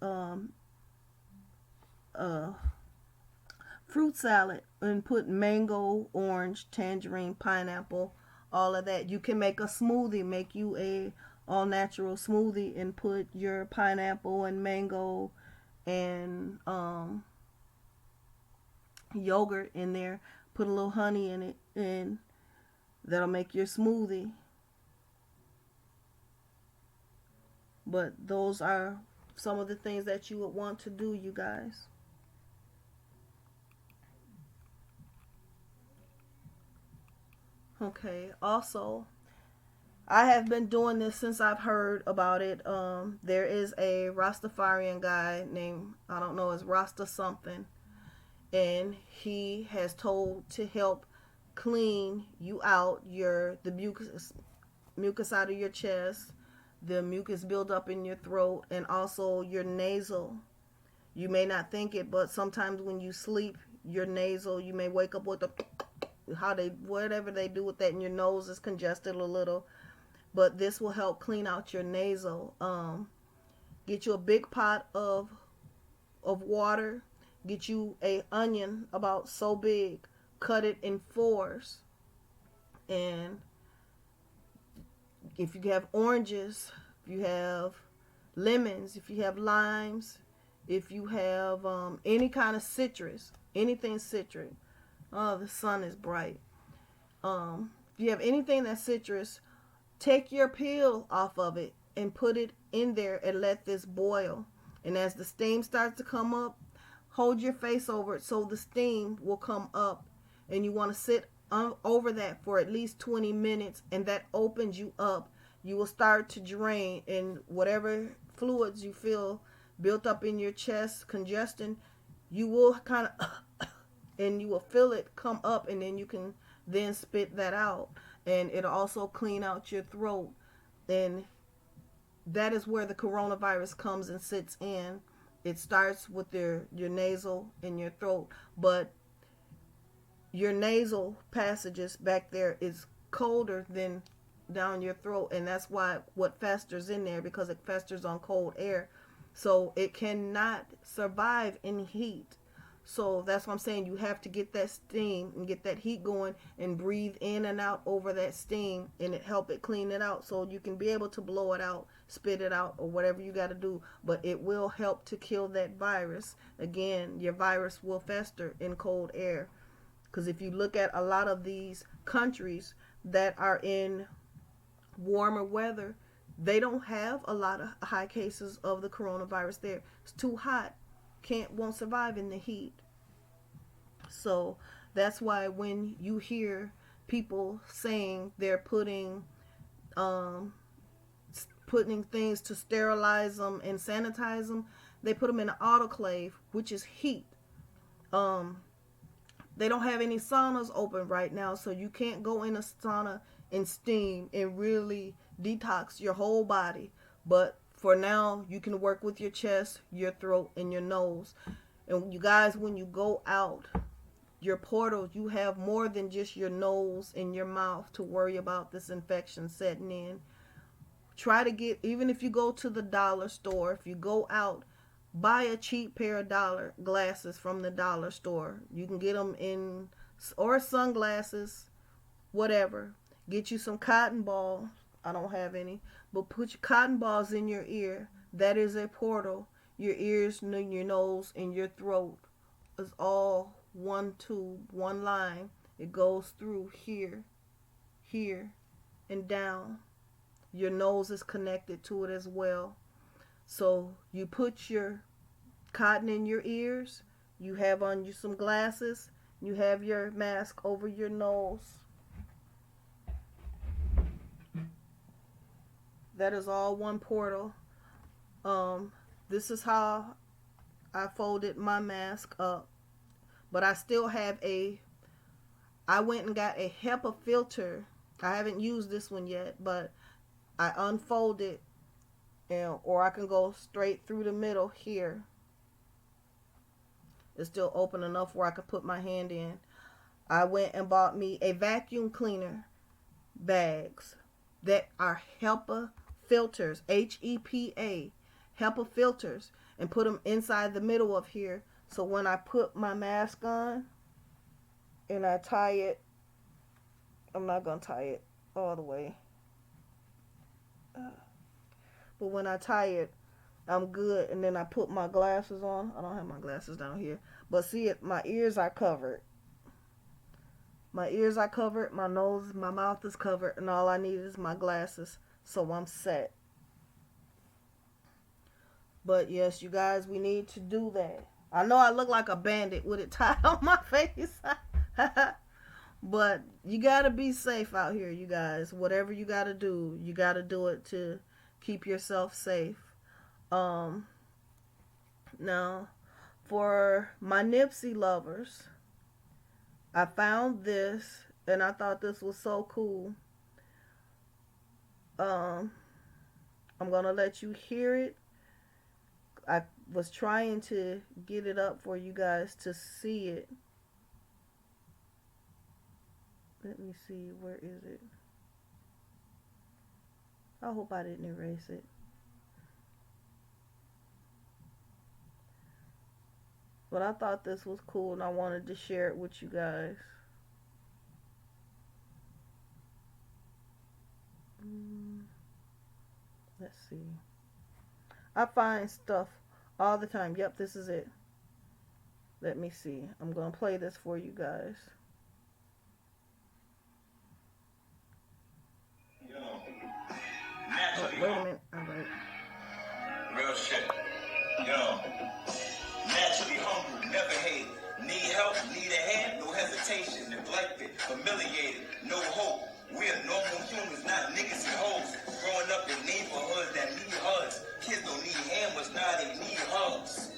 fruit salad, and put mango, orange, tangerine, pineapple, all of that. You can make a smoothie, make you a all natural smoothie and put your pineapple and mango and yogurt in there. Put a little honey in it, and that'll make your smoothie. But those are some of the things that you would want to do, you guys. Okay, also, I have been doing this since I've heard about it. There is a Rastafarian guy named, I don't know, it's Rasta something, and he has told to help clean you out the mucus out of your chest, the mucus build up in your throat, and also your nasal. You may not think it, but sometimes when you sleep, your nasal, you may wake up with whatever they do with that, and your nose is congested a little. But this will help clean out your nasal. Get you a big pot of water. Get you a onion about so big. Cut it in fours. And if you have oranges, if you have lemons, if you have limes, if you have any kind of citrus, anything citric. Oh, the sun is bright. If you have anything that's citrus, take your peel off of it and put it in there and let this boil. And as the steam starts to come up, hold your face over it so the steam will come up. And you want to sit over that for at least 20 minutes, and that opens you up. You will start to drain, and whatever fluids you feel built up in your chest, congestion, you will kind of and you will feel it come up, and then you can then spit that out, and it'll also clean out your throat. And that is where the coronavirus comes and sits in. It starts with your nasal and your throat, but your nasal passages back there is colder than down your throat, and that's why what festers in there, because it festers on cold air, so it cannot survive in heat. So that's what I'm saying. You have to get that steam and get that heat going and breathe in and out over that steam, and it help it clean it out so you can be able to blow it out, spit it out, or whatever you got to do. But it will help to kill that virus. Again, your virus will fester in cold air. Because if you look at a lot of these countries that are in warmer weather, they don't have a lot of high cases of the coronavirus there. It's too hot. Won't survive in the heat. So that's why when you hear people saying they're putting things to sterilize them and sanitize them, they put them in an autoclave, which is heat. They don't have any saunas open right now, so you can't go in a sauna and steam and really detox your whole body. But for now, you can work with your chest, your throat, and your nose. And you guys, when you go out, your portals, you have more than just your nose and your mouth to worry about this infection setting in. Try to get, even if you go to the dollar store, if you go out, buy a cheap pair of glasses from the dollar store. You can get them in, or sunglasses, whatever. Get you some cotton balls. I don't have any, but put your cotton balls in your ear. That is a portal. Your ears, your nose, and your throat is all one tube, one line. It goes through here, here, and down. Your nose is connected to it as well. So you put your cotton in your ears. You have on you some glasses. You have your mask over your nose. That is all one portal. This is how I folded my mask up. But I still have I went and got a HEPA filter. I haven't used this one yet, but I unfold it, or I can go straight through the middle here. It's still open enough where I could put my hand in. I went and bought me a vacuum cleaner bags that are HEPA filters, HEPA, HEPA filters, and put them inside the middle of here. So when I put my mask on and I tie it, I'm not going to tie it all the way. But when I tie it, I'm good. And then I put my glasses on. I don't have my glasses down here. But see it, my ears are covered. My ears are covered. My nose, my mouth is covered. And all I need is my glasses. So I'm set. But yes, you guys, we need to do that. I know I look like a bandit with it tied on my face. But you got to be safe out here, you guys. Whatever you got to do, you got to do it to keep yourself safe. Now, for my Nipsey lovers, I found this, and I thought this was so cool. I'm going to let you hear it. I was trying to get it up for you guys to see it. Let me see, where is it? I hope I didn't erase it. But I thought this was cool and I wanted to share it with you guys. Let's see. I find stuff all the time. Yep, this is it. Let me see. I'm going to play this for you guys. Oh, wait a minute. All right. Real shit. Yo. Naturally humble, never hate. Need help, need a hand, no hesitation. Neglected, humiliated, no hope. We're normal humans, not niggas and hoes. Growing up in neighborhoods that need hugs. Kids don't need hammers, now they need hugs.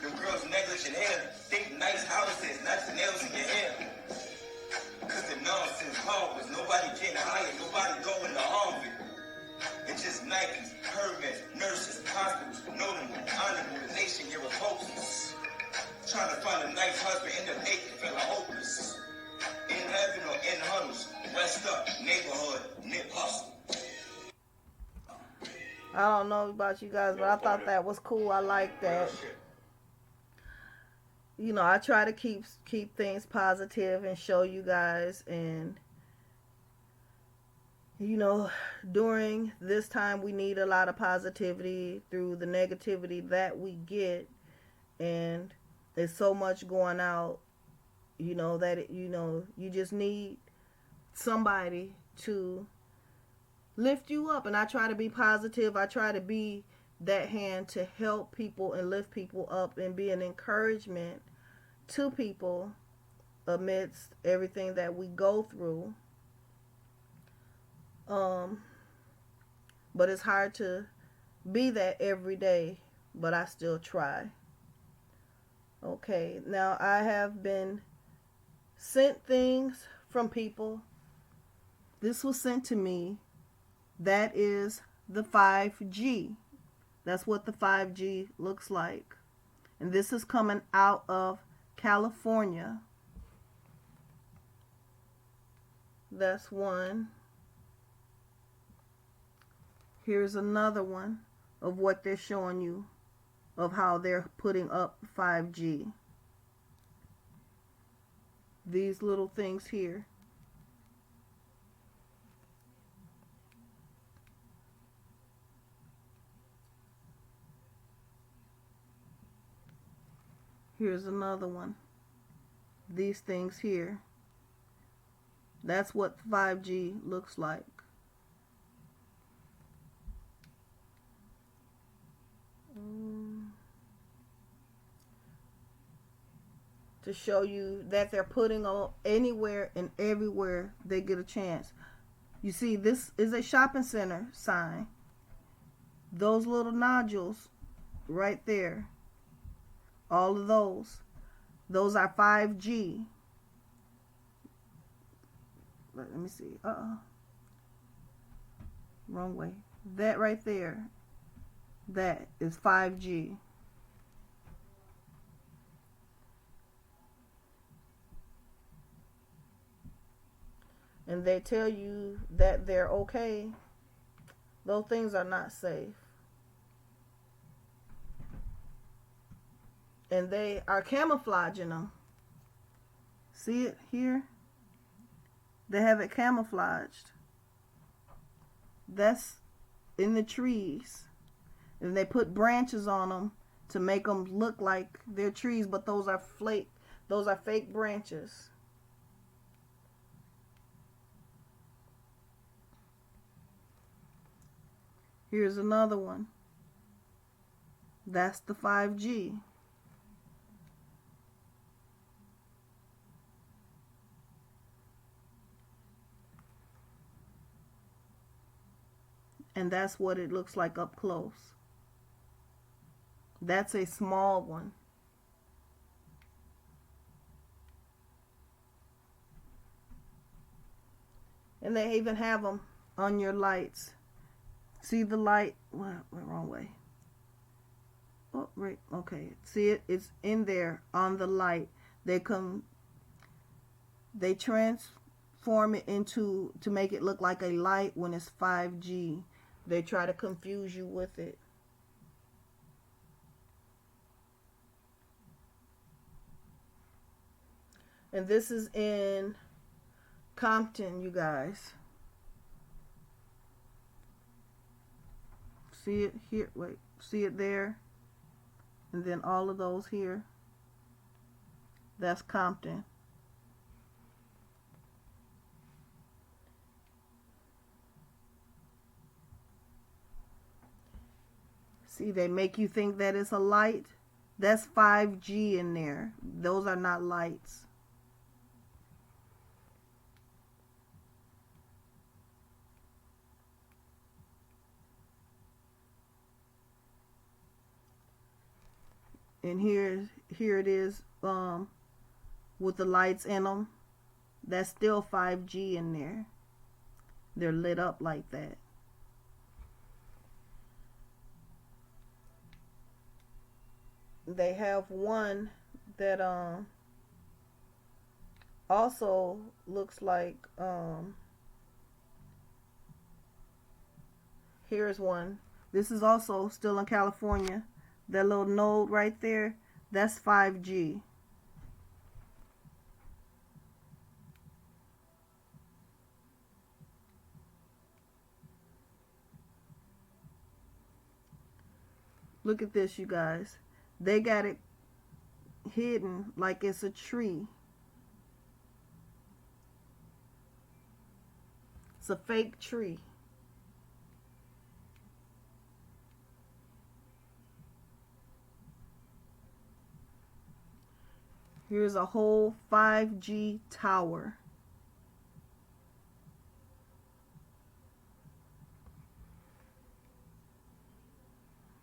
Them girls negligent hair, think nice houses, not the nails in your hair. Cause the nonsense hard was nobody getting higher, nobody going to Harvard. It's just Nikes, Hermes, nurses, hospitals, notable, honorable, the nation, your opposers. Trying to find a nice husband, end up naked, feeling hopeless. In heaven or in huddles, west up, neighborhood, nip hustle. I don't know about you guys, but I thought that was cool. I like that. I try to keep things positive and show you guys. And during this time, we need a lot of positivity through the negativity that we get. And there's so much going out, that you just need somebody to lift you up. And I try to be positive. I try to be that hand to help people and lift people up and be an encouragement to people amidst everything that we go through. But it's hard to be that every day, but I still try. Okay, now I have been sent things from people. This was sent to me. That is the 5G. That's what the 5G looks like. And this is coming out of California. That's one. Here's another one of what they're showing you of how they're putting up 5G. These little things here. Here's another one. These things here. That's what 5G looks like. To show you that they're putting on anywhere and everywhere they get a chance. You see, this is a shopping center sign. Those little nodules right there, all of those are 5G. Let me see. Wrong way. That right there, that is 5G. And they tell you that they're okay. Those things are not safe. And they are camouflaging them. See it here? They have it camouflaged. That's in the trees. And they put branches on them to make them look like they're trees, but those are fake branches. Here's another one. That's the 5G. And that's what it looks like up close. That's a small one. And they even have them on your lights. See the light? Went wrong way. Oh, right. Okay. See it? It's in there on the light. They transform it to make it look like a light when it's 5G. They try to confuse you with it. And this is in Compton, you guys. See it here? Wait. See it there? And then all of those here. That's Compton. See, they make you think that it's a light. That's 5G in there. Those are not lights. And here it is with the lights in them. That's still 5G in there. They're lit up like that. They have one that also looks like here's one. This is also still in California. That little node right there, that's 5G. Look at this, you guys. They got it hidden like it's a tree. It's a fake tree. Here's a whole 5G tower.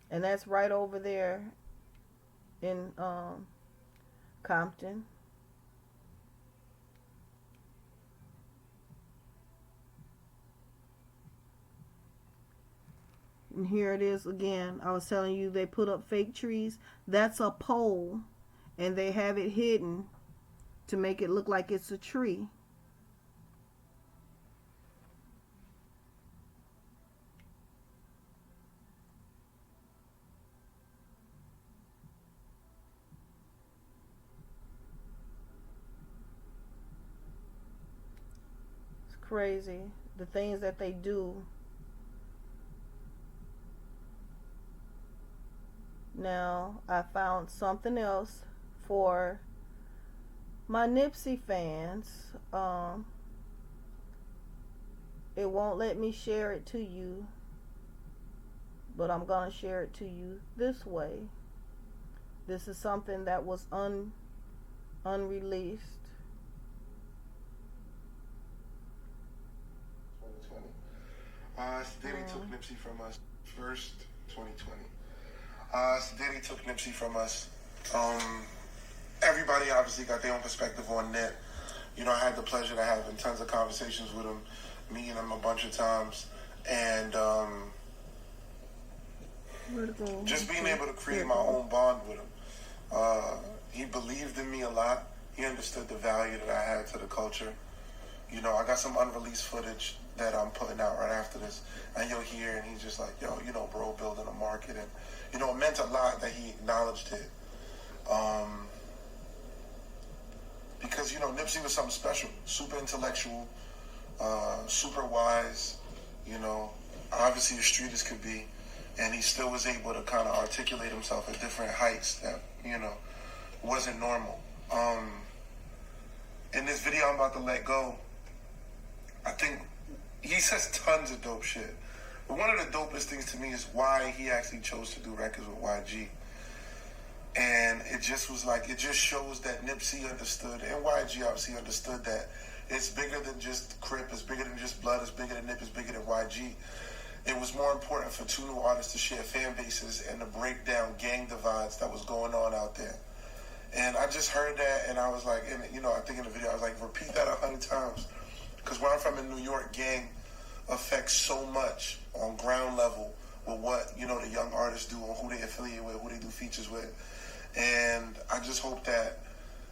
And that's right over there in Compton. And here it is again. I was telling you they put up fake trees. That's a pole, and they have it hidden to make it look like it's a tree. It's crazy, the things that they do. Now, I found something else for my Nipsey fans. It won't let me share it to you, but I'm going to share it to you this way. This is something that was unreleased. 2020. Diddy took Nipsey from us first, 2020. Diddy took Nipsey from us. Everybody obviously got their own perspective on Nip. You know, I had the pleasure of having tons of conversations with him, meeting him a bunch of times, and just being able to create my own bond with him. He believed in me a lot. He understood the value that I had to the culture. You know, I got some unreleased footage that I'm putting out right after this, and you'll hear, and he's just like, yo, you know, bro, building a market, and you know, it meant a lot that he acknowledged it. Because, you know, Nipsey was something special, super intellectual, super wise, you know, obviously as street as could be, and he still was able to kind of articulate himself at different heights that, you know, wasn't normal. In this video I'm about to let go, I think he says tons of dope shit. But one of the dopest things to me is why he actually chose to do records with YG. And it just was like, it just shows that Nipsey understood, and YG obviously understood, that it's bigger than just Crip, it's bigger than just Blood, it's bigger than Nip, it's bigger than YG. It was more important for two new artists to share fan bases and to break down gang divides that was going on out there. And I just heard that, and I was like, and you know, I think in the video, I was like, repeat that 100 times. Because where I'm from in New York, gang affects so much on ground level with what, you know, the young artists do, on who they affiliate with, who they do features with. And I just hope that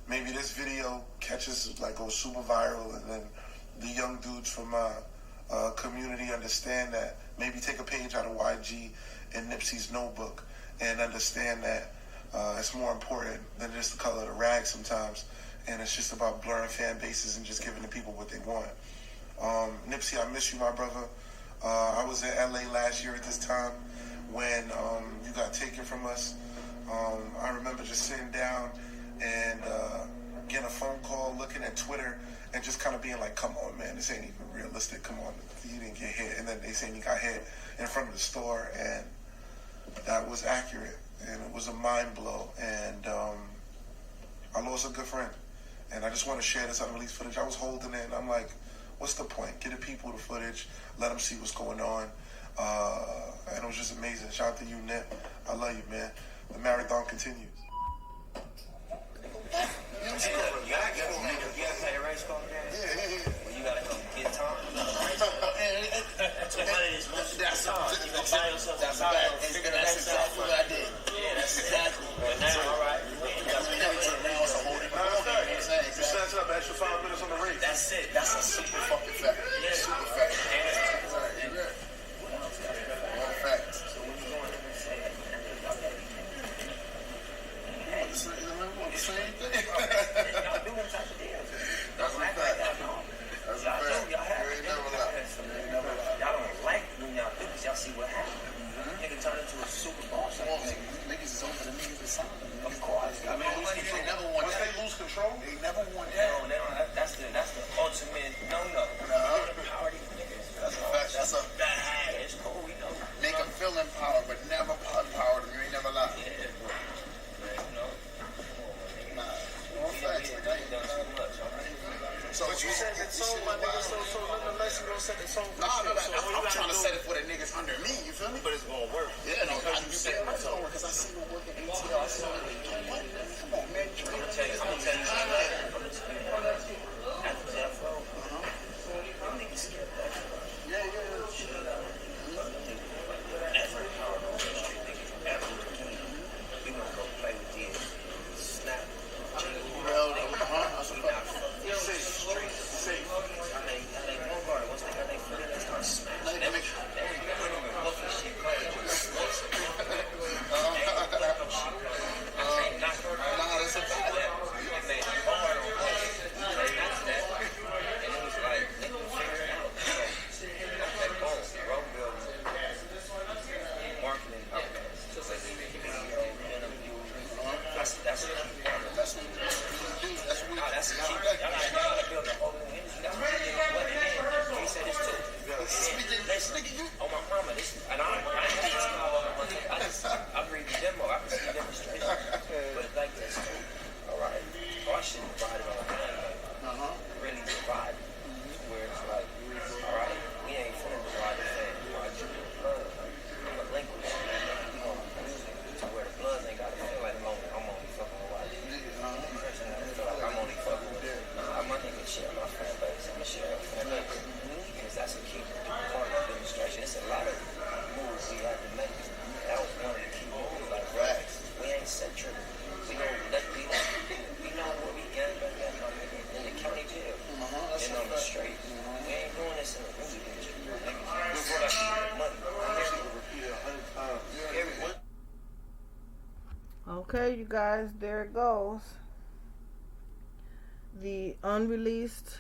maybe this video catches, like, goes super viral, and then the young dudes from my community understand that, maybe take a page out of YG and Nipsey's notebook and understand that it's more important than just the color of the rag sometimes, and it's just about blurring fan bases and just giving the people what they want. Nipsey, I miss you, my brother. I was in LA last year at this time when you got taken from us. I remember just sitting down and getting a phone call, looking at Twitter, and just kind of being like, come on, man, this ain't even realistic. Come on, you didn't get hit. And then they saying you got hit in front of the store, and that was accurate. And it was a mind blow. And I lost a good friend. And I just want to share this unreleased footage. I was holding it, and I'm like, what's the point? Get the people the footage, let them see what's going on. And it was just amazing. Shout out to you, Nip. I love you, man. The marathon continues. You gotta play the race car game? Yeah. Well, you gotta go get Tom. That's what it is. That's all. You gonna buy yourself that side. That's exactly what I did. Yeah, that's exactly. But now, all right. You set up extra 5 minutes on the race. That's it. That's a super fucking fact. Yeah. Super fact. One fact. The same thing. don't set the song. No, I'm trying to set it for the niggas under me, you feel me? But it's gonna work. Yeah, no, because you set the tone. because I see no work in ATL. I see no what? Come on, man. I'm gonna tell you after Jeff Rowe, them niggas scared of that. Yeah. Ever power on the street, niggas ever we gonna go play with these snap. Well, that's a fact. Safe. How they go guard once they got their foot in, they start smashing. They put them in buffy shit playing. Nah, that's a fact. They hard on us. They got that. And it was like, they can figure it out. So, that bone, road building, marketing, that's a key part of it. That's what we do. That's a key. Y'all gotta build a whole new industry. That's what we did. He said this too. Oh my mama, this and I read the demo. I can see the demonstration. But like this too. All right. Oh, I shouldn't provide it on the really provide. Where it's like, all right, we ain't finna provide the thing. I do the blood. I'm a linguist. We gonna music to where the blood ain't gotta feel like I'm only fucking with white. I'm only fucking with it. I'm not even sharing my fan base. I'm gonna share my fan base. Because that's a key part of the demonstration. It's a lot of moves we have to make. That was one of the key moves. Like, right, we ain't centric. We know what we got in the county jail. And on the street. We ain't doing this in the music industry. We're going to keep money. Okay, you guys, there it goes. The unreleased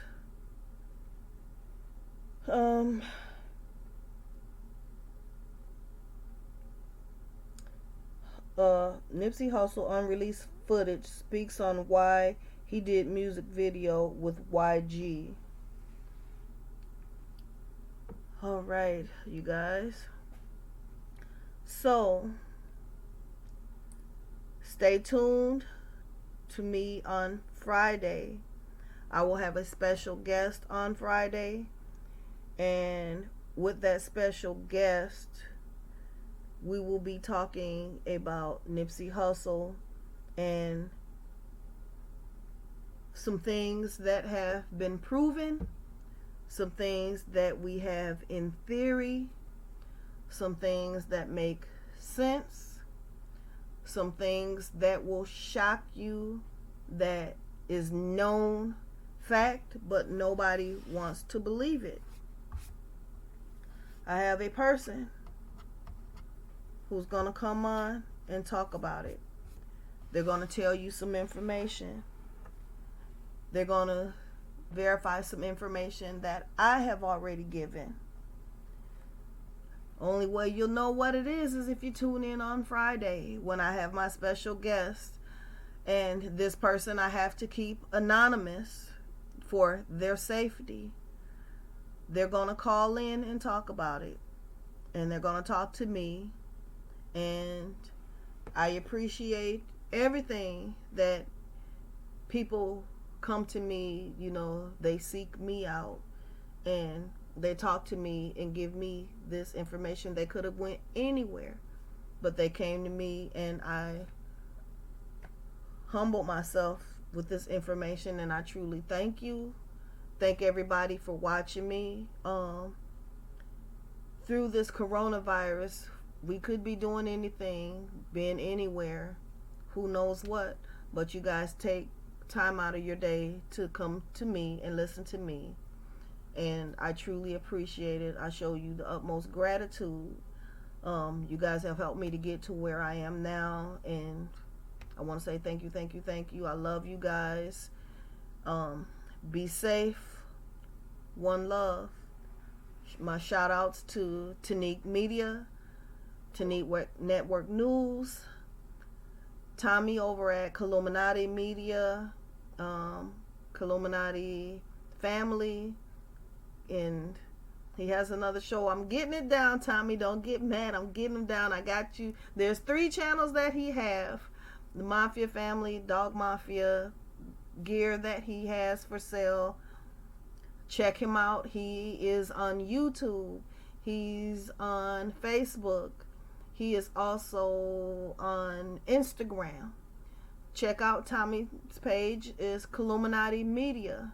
Nipsey Hussle unreleased footage speaks on why he did music video with YG. All right, you guys. So, stay tuned to me on Friday. I will have a special guest on Friday. And with that special guest, we will be talking about Nipsey Hussle and some things that have been proven, some things that we have in theory, some things that make sense, some things that will shock you, that is known fact, but nobody wants to believe it. I have a person who's going to come on and talk about it. They're going to tell you some information. They're going to verify some information that I have already given. Only way you'll know what it is if you tune in on Friday when I have my special guest. And this person I have to keep anonymous for their safety. They're going to call in and talk about it. And they're going to talk to me. And I appreciate everything that people come to me, you know, they seek me out and they talk to me and give me this information. They could have went anywhere, but they came to me and I humbled myself with this information, and I truly thank you. Thank everybody for watching me. Through this coronavirus, we could be doing anything, being anywhere, who knows what, but you guys take time out of your day to come to me and listen to me, and I truly appreciate it. I show you the utmost gratitude. You guys have helped me to get to where I am now, and I want to say thank you, thank you, thank you. I love you guys. Be safe. One love. My shout outs to Tanique Media, Tanique Network News, Tommy over at Illuminati Media, Illuminati Family, and he has another show. I'm getting it down, Tommy. Don't get mad. I'm getting them down. I got you. There's 3 channels that he have. The Mafia Family, Dog Mafia, gear that he has for sale. Check him out. He is on YouTube. He's on Facebook. He is also on Instagram. Check out Tommy's page is Killuminati Media.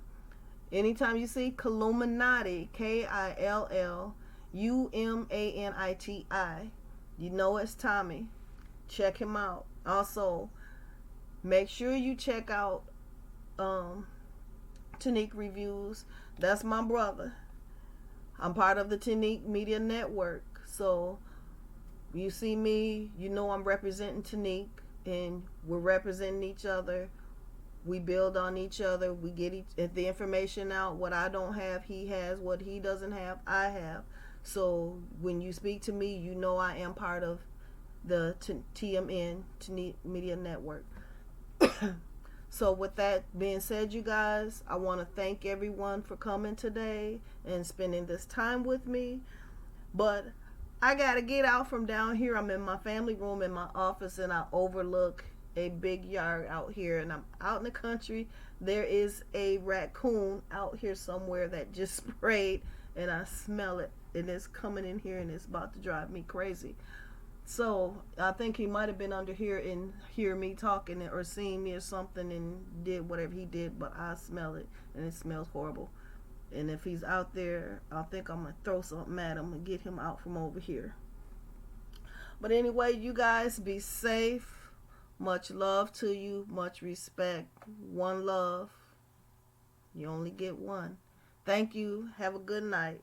Anytime you see Killuminati, Killumaniti, you know it's Tommy. Check him out. Also, make sure you check out Tanique Reviews. That's my brother. I'm part of the Tanique Media Network. So you see me, you know I'm representing Tanique, and we're representing each other. We build on each other. We get the information out. What I don't have, he has. What he doesn't have, I have. So when you speak to me, you know I am part of the TMN, Tanique Media Network. So with that being said, you guys, I want to thank everyone for coming today and spending this time with me. But I got to get out from down here. I'm in my family room in my office, and I overlook a big yard out here, and I'm out in the country. There is a raccoon out here somewhere that just sprayed, and I smell it, and it's coming in here, and it's about to drive me crazy. So I think he might have been under here and hear me talking or seeing me or something and did whatever he did, but I smell it, and it smells horrible. And if he's out there, I think I'm going to throw something at him and get him out from over here. But anyway, you guys be safe. Much love to you. Much respect. One love. You only get one. Thank you. Have a good night.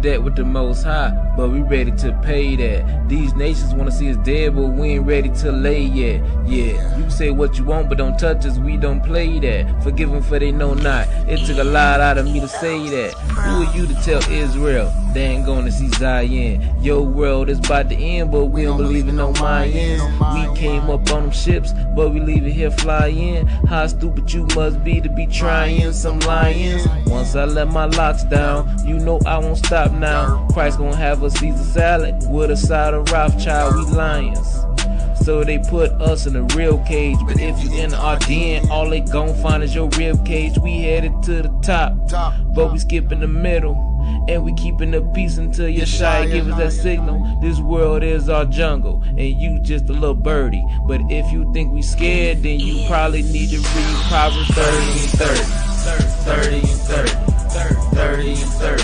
That with the Most High, but we ready to pay that. These nations want to see us dead, but we ain't ready to lay yet. Yeah, you can say what you want, but don't touch us, we don't play that. Forgive them for they know not. It took a lot out of me to say that. Who are you to tell Israel they ain't gonna see Zion? Your world is about to end, but we don't believe in no Mayans. We came up on them ships, but we leave it here flying. How stupid you must be to be trying some lions. Once I let my locks down, you know I won't stop now. Christ gonna have a Caesar salad with a side of Rothschild, we lions. So they put us in a real cage, but if you in our den, all they gon' find is your rib cage. We headed to the top, but we skipping the middle, and we keeping the peace until Yeshua give us that signal. This world is our jungle, and you just a little birdie. But if you think we scared, then you probably need to read Proverbs 30 and 30. 30 and 30. 30 and 30.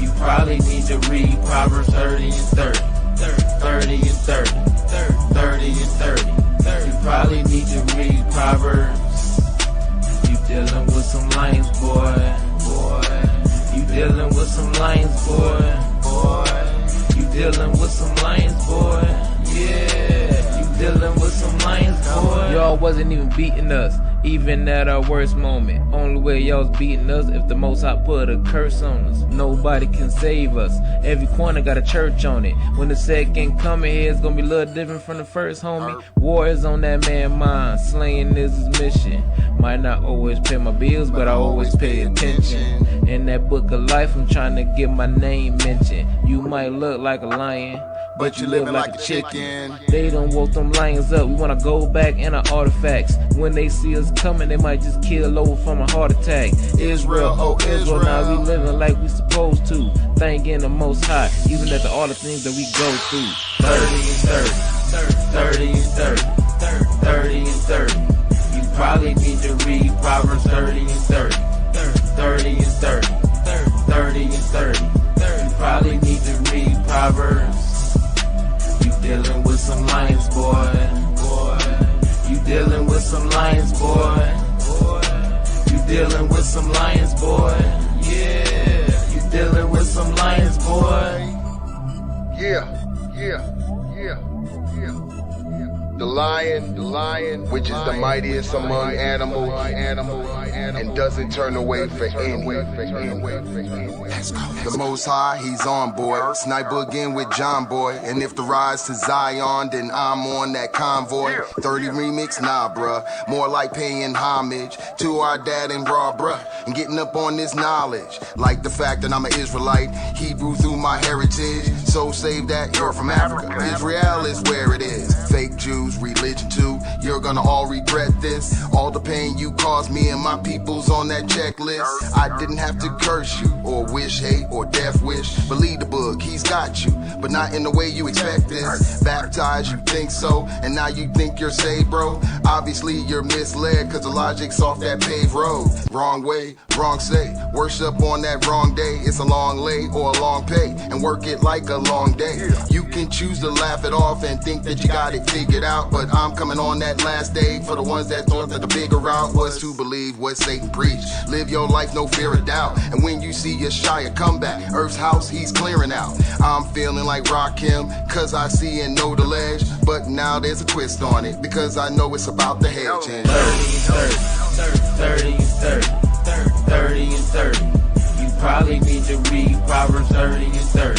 You probably need to read Proverbs 30 and 30. 30 and 30. 30 and 30. You probably need to read Proverbs. You dealing with some lions, boy. You dealing with some lions, boy. You dealing with some lions, boy. Yeah, you dealing with some lions, boy. Y'all wasn't even beating us, even at our worst moment. Only way y'all was beating us if the Most High put a curse on us. Nobody can save us. Every corner got a church on it. When the second coming here, it's gonna be a little different from the first, homie. War is on that man's mind. Slaying is his mission. Might not always pay my bills, but I always pay attention. In that book of life, I'm trying to get my name mentioned. You might look like a lion, but you live like a chicken. They don't woke them lions up. We wanna go back in our artifacts. When they see us coming, they might just kill over from a heart attack. Israel, oh Israel, now we living like we supposed to. Thanking the Most High, even after all the things that we go through. 30 and 30. 30 and 30. 30 and 30. You probably need to read Proverbs 30 and 30. 30 and 30. 30 and 30. You probably need to read Proverbs. You dealing with some lions, boy. You dealing with some lions, boy. You dealing with some lions, boy. Yeah, you dealing with some lions, boy. Yeah. The lion, which is the mightiest among animals, and doesn't turn away for any. The Most High, he's on board. Sniper again with John Boy. And if the rise to Zion, then I'm on that convoy. 30 remix, nah, bruh. More like paying homage to our dad and raw, bruh. And getting up on this knowledge. Like the fact that I'm an Israelite, Hebrew through my heritage. So save that you're from Africa. Israel is where it is. Fake Jews, religion too. You're gonna all regret this. All the pain you caused me and my people's on that checklist. I didn't have to curse you or wish hate or death wish. Believe the book, he's got you, but not in the way you expect this. Baptized, you think so, and now you think you're saved, bro. Obviously you're misled, cause the logic's off that paved road. Wrong way, wrong say. Worship on that wrong day. It's a long lay or a long pay, and work it like a long day. You can choose to laugh it off and think that you got it figured out, but I'm coming on that last day for the ones that thought that the bigger route was to believe what Satan preached. Live your life, no fear of doubt. And when you see Yeshua come back, Earth's house, he's clearing out. I'm feeling like Rakim, cause I see and know the ledge. But now there's a twist on it, because I know it's about the hedge. 30 and 30. 30 and 30. 30 and 30. You probably need to read Proverbs 30 and 30.